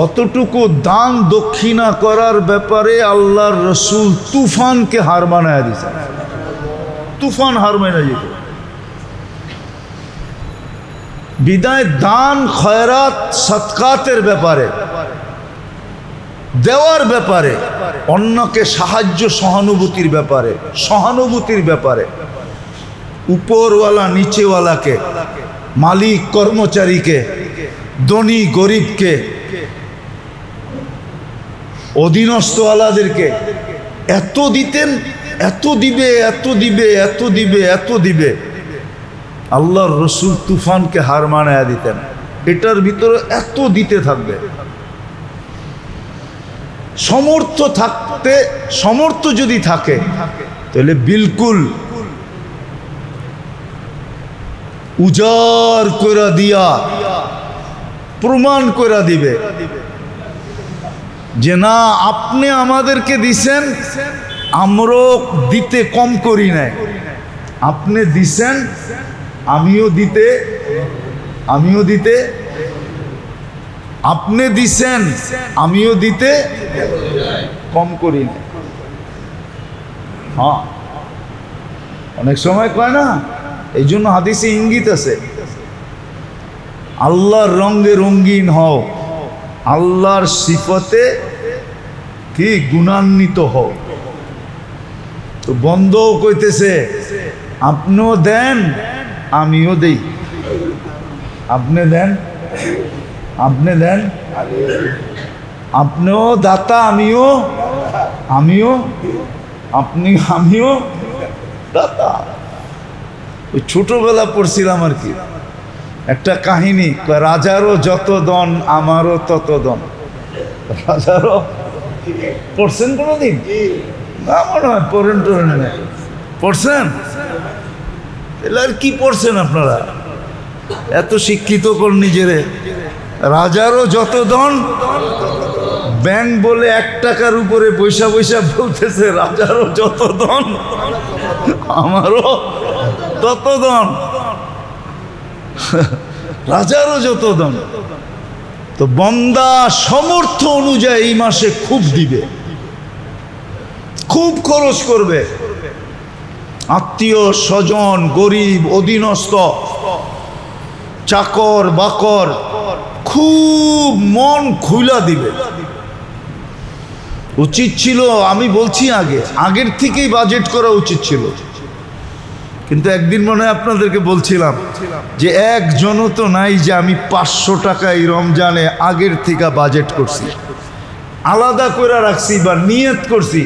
অতটুকু দান দক্ষিণা করার ব্যাপারে আল্লাহর রসুল তুফানকে হার মানায়া দিতেন। তুফান হার মানা যেত। বিদায় দান, খয়রাত, সদকাতের ব্যাপারে, দেওয়ার ব্যাপারে, অন্যকে সাহায্য সহানুভূতির ব্যাপারে, সহানুভূতির ব্যাপারে, উপরওয়ালা নিচেওয়ালাকে, মালিক কর্মচারীকে, ধনী গরিবকে, অধীনস্থওয়ালাদেরকে এত দিতেন, এত দিবে, এত দিবে, এত দিবে, এত দিবে। আল্লাহর রসুল তুফানকে হার মানায়া দিতেন। এটার ভিতরে এত দিতে থাকবে। সমর্থ যদি থাকে তাহলে বিলকুল উজাড় করে দিয়া প্রমাণ করে দিবে যে না, আপনি আমাদেরকে দিছেন, আমরাও দিতে কম করি নাই। আপনি দিছেন, আমিও দিতে, আপনি দিছেন, আমিও দিতে কম করি না। হ্যাঁ, অনেক সময় কয় না, এই জন্য হাদিসে ইঙ্গিত আছে, আল্লাহর রঙে রঙিন হও, আল্লাহর সিফতে কি গুণান্বিত হও। তো বন্ধও কইতেছে, আপনিও দেন, আমিও দেই। আপনি দেন, আপনি দেন, আপনিও দাতা, আমিও আমিও দাতা। ওই ছোটবেলা পড়ছিলাম আর কি একটা কাহিনী, রাজারও যত দন আমারও তত দন। রাজারও পড়ছেন কোনোদিন? না মনে হয় পড়েন, পড়ছেন? তাহলে আর কি পড়ছেন আপনারা? এত শিক্ষিত কর নিজেরে। রাজারও যত দন, ব্যাংক বলে 1 টাকার উপরে পয়সা বলতেছে রাজারও যত দন আমারও তত দন। রাজারও যত দন। তো বন্দা সমর্থ অনুযায়ী এই মাসে খুব দিবে, খুব খরচ করবে। আত্মীয় স্বজন, গরিব, অধীনস্থ, চাকর বাকর, খুব মন খুলা দিবে। উচিত ছিল, আমি বলছি আগের থেকেই বাজেট করা উচিত ছিল। কিন্তু একদিন মনে হয় আপনাদেরকে বলছিলাম যে একজনও তো নাই যে আমি 500 টাকা এই রমজানে আগের থেকে বাজেট করছি, আলাদা করে রাখছি বা নিয়ত করছি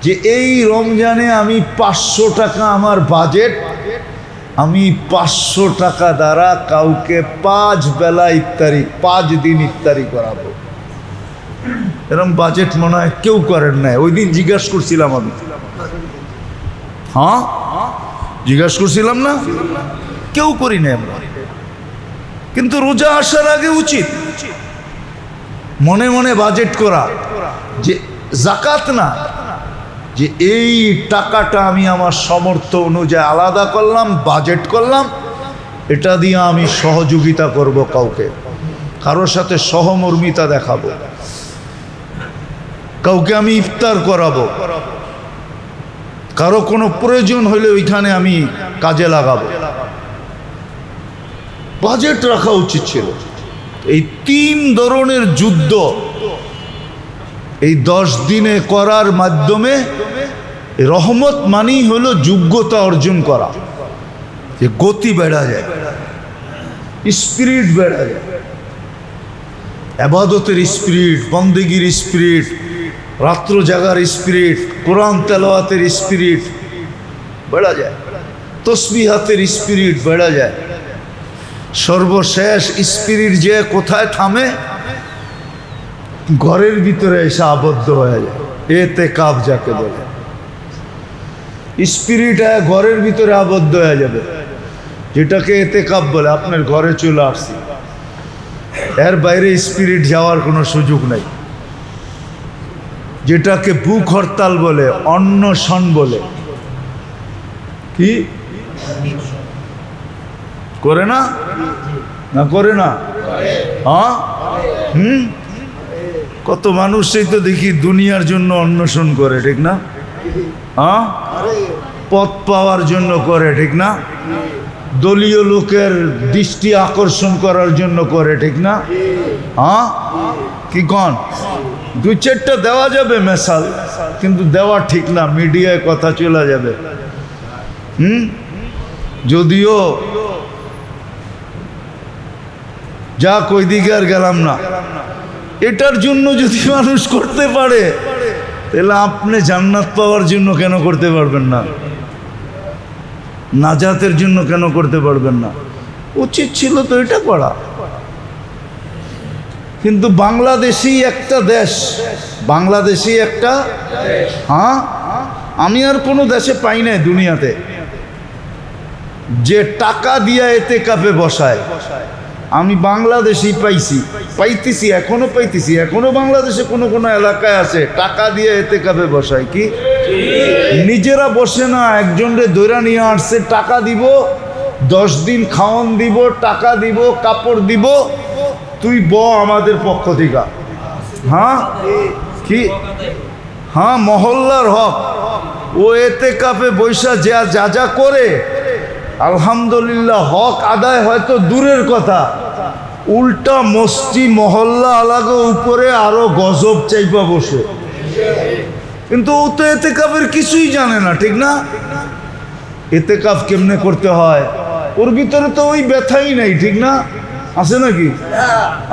যে এই রমজানে আমি 500 টাকা আমার বাজেট, আমি 500 টাকা দ্বারা কাউকে 5 বেলা ইফতারি, 5 দিন ইফতারি করাবো। এরকম বাজেট মনে হয় কেউ করেন নাই। ওই দিন জিজ্ঞাসা করছিলাম আমি, হ্যাঁ জিজ্ঞাসা করছিলাম না, কেউ করি নাই আমরা। কিন্তু রোজা আসার আগে উচিত মনে মনে বাজেট করা, যে জাকাত না, যে এই টাকাটা আমি আমার সামর্থ্য অনুযায়ী আলাদা করলাম, বাজেট করলাম, এটা দিয়ে আমি সহযোগিতা করব, কাউকে কারোর সাথে সহমর্মিতা দেখাবো, কাউকে আমি ইফতার করাবো, কারো কোনো প্রয়োজন হলে ওইখানে আমি কাজে লাগাবো। বাজেট রাখা উচিত ছিল। এই 3 ধরনের যুদ্ধ এই 10 দিনে করার মাধ্যমে রহমত মানেই হলো যোগ্যতা অর্জন করা, যে গতি বেড়া যায়, স্পিরিট বেড়া যায়, ইবাদতের স্পিরিট, বন্দেগীর স্পিরিট, রাত্র জাগার স্পিরিট, কোরআন তেলাওয়াতের স্পিরিট বেড়া যায়, তসবিহাতের স্পিরিট বেড়া যায়। সর্বশেষ স্পিরিট যে কোথায় থামে? ঘরের ভিতরে এসে আবদ্ধ হয়ে যায়, ইতিকাফ যাকে বলে। স্পিরিট ঘরের ভিতরে আবদ্ধ হয়ে যাবে, যেটাকে ইতিকাফ বলে। আপনার ঘরে চলে আসছি, এর বাইরে স্পিরিট যাওয়ার কোনো সুযোগ নাই। যেটাকে ভূখ হরতাল বলে, অন্নশন বলে, কি করে না? না করে না? হ্যাঁ, কত মানুষই তো দেখি দুনিয়ার জন্য অন্বেষণ করে, ঠিক না? হ্যাঁ, পদ পাওয়ার জন্য করে, ঠিক না? দলীয় লোকের দৃষ্টি আকর্ষণ করার জন্য করে, ঠিক না? হ্যাঁ, কি কন? 2-4টা দেওয়া যাবে মেসাল, কিন্তু দেওয়া ঠিক না, মিডিয়ায় কথা চলে যাবে। যদিও যা কই দিকে আর গেলাম না। এটার জন্য যদি মানুষ করতে পারে, তাহলে আপনি জান্নাত পাওয়ার জন্য কেন করতে পারবেন না? নাজাতের জন্য কেন করতে পারবেন না? উচিত ছিল তো এটা করা। কিন্তু বাংলাদেশই একটা দেশ, বাংলাদেশই একটা, হ্যাঁ, আমি আর কোনো দেশে পাই নাই দুনিয়াতে যে টাকা দিয়া ইতিকাফে বসায়। আমি বাংলাদেশেই পাইতেছি, এখনো পাইতেছি। এখনো বাংলাদেশে কোনো কোনো এলাকায় আছে টাকা দিয়ে ইতিকাফে বসায়। কি নিজেরা বসে না, একজনরে দৈরা নিয়ে আসছে, টাকা দিব, 10 দিন খাওয়ান দিব, টাকা দিব, কাপড় দিব, তুই আমাদের পক্ষ থেকে। হ্যাঁ, কি? হ্যাঁ, মহল্লার হক। ও ইতিকাফে বৈশা যা যা করে, আলহামদুলিল্লাহ, হক আদায় হয়তো দূরের কথা, উল্টা মসজিদ মহল্লা আলাদা উপরে আরো গজব চাইপা বসে। কিন্তু ও তো ইতিকাফের কিছুই জানে না, ঠিক না? ইতিকাফ কেমনে করতে হয় ওর ভিতরে তো ওই ব্যথাই নাই, ঠিক না? আছে নাকি?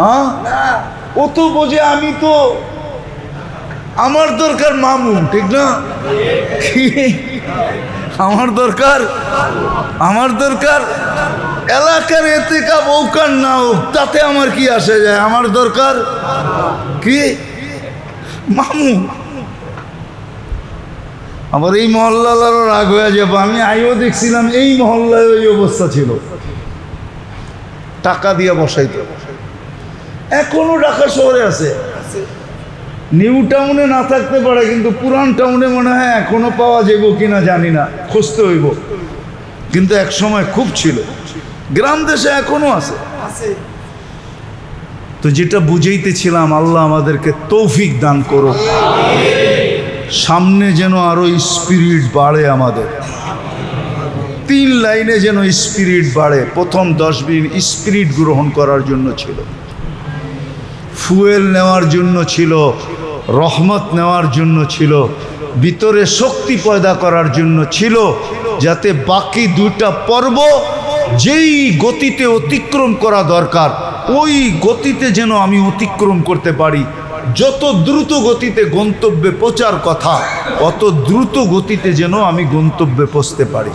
হ্যাঁ, ও তো বোঝে আমি তো, আমার দরকার মামুন, ঠিক না? আমার দরকার এলাকার ইতিকাফ হোক আর না হোক, তাতে আমার কি আসে যায়? আমার দরকার কি? মামুন। আবার এই মহল্লার রাগ হয়ে যাবো। আমি আইও দেখছিলাম এই মহল্লায় ওই অবস্থা ছিল, টাকা দিয়ে বসাইতো। এখনো ঢাকা শহরে আছে, নিউ টাউনে না থাকতে পারে, কিন্তু পুরান টাউনে মনে হয় এখনো পাওয়া যাবো কিনা জানি না, খুঁজতে হইব। কিন্তু এক সময় খুব ছিল, গ্রাম দেশে এখনো আছে। তো যেটা বুঝাইতেছিলাম, আল্লাহ আমাদেরকে তৌফিক দান করো, সামনে যেন আরো স্পিরিট বাড়ে আমাদের। 3 লাইনে যেন স্পিরিট বাড়ে। প্রথম 10 দিন স্পিরিট গ্রহণ করার জন্য ছিল, ফুয়েল নেওয়ার জন্য ছিল, রহমত নেওয়ার জন্য ছিল, ভিতরে শক্তি পয়দা করার জন্য ছিল, যাতে বাকি 2টা পর্ব যেই গতিতে অতিক্রম করা দরকার ওই গতিতে যেন আমি অতিক্রম করতে পারি। যত দ্রুত গতিতে গন্তব্যে পৌঁছার কথা, অত দ্রুত গতিতে যেন আমি গন্তব্যে পৌঁছতে পারি।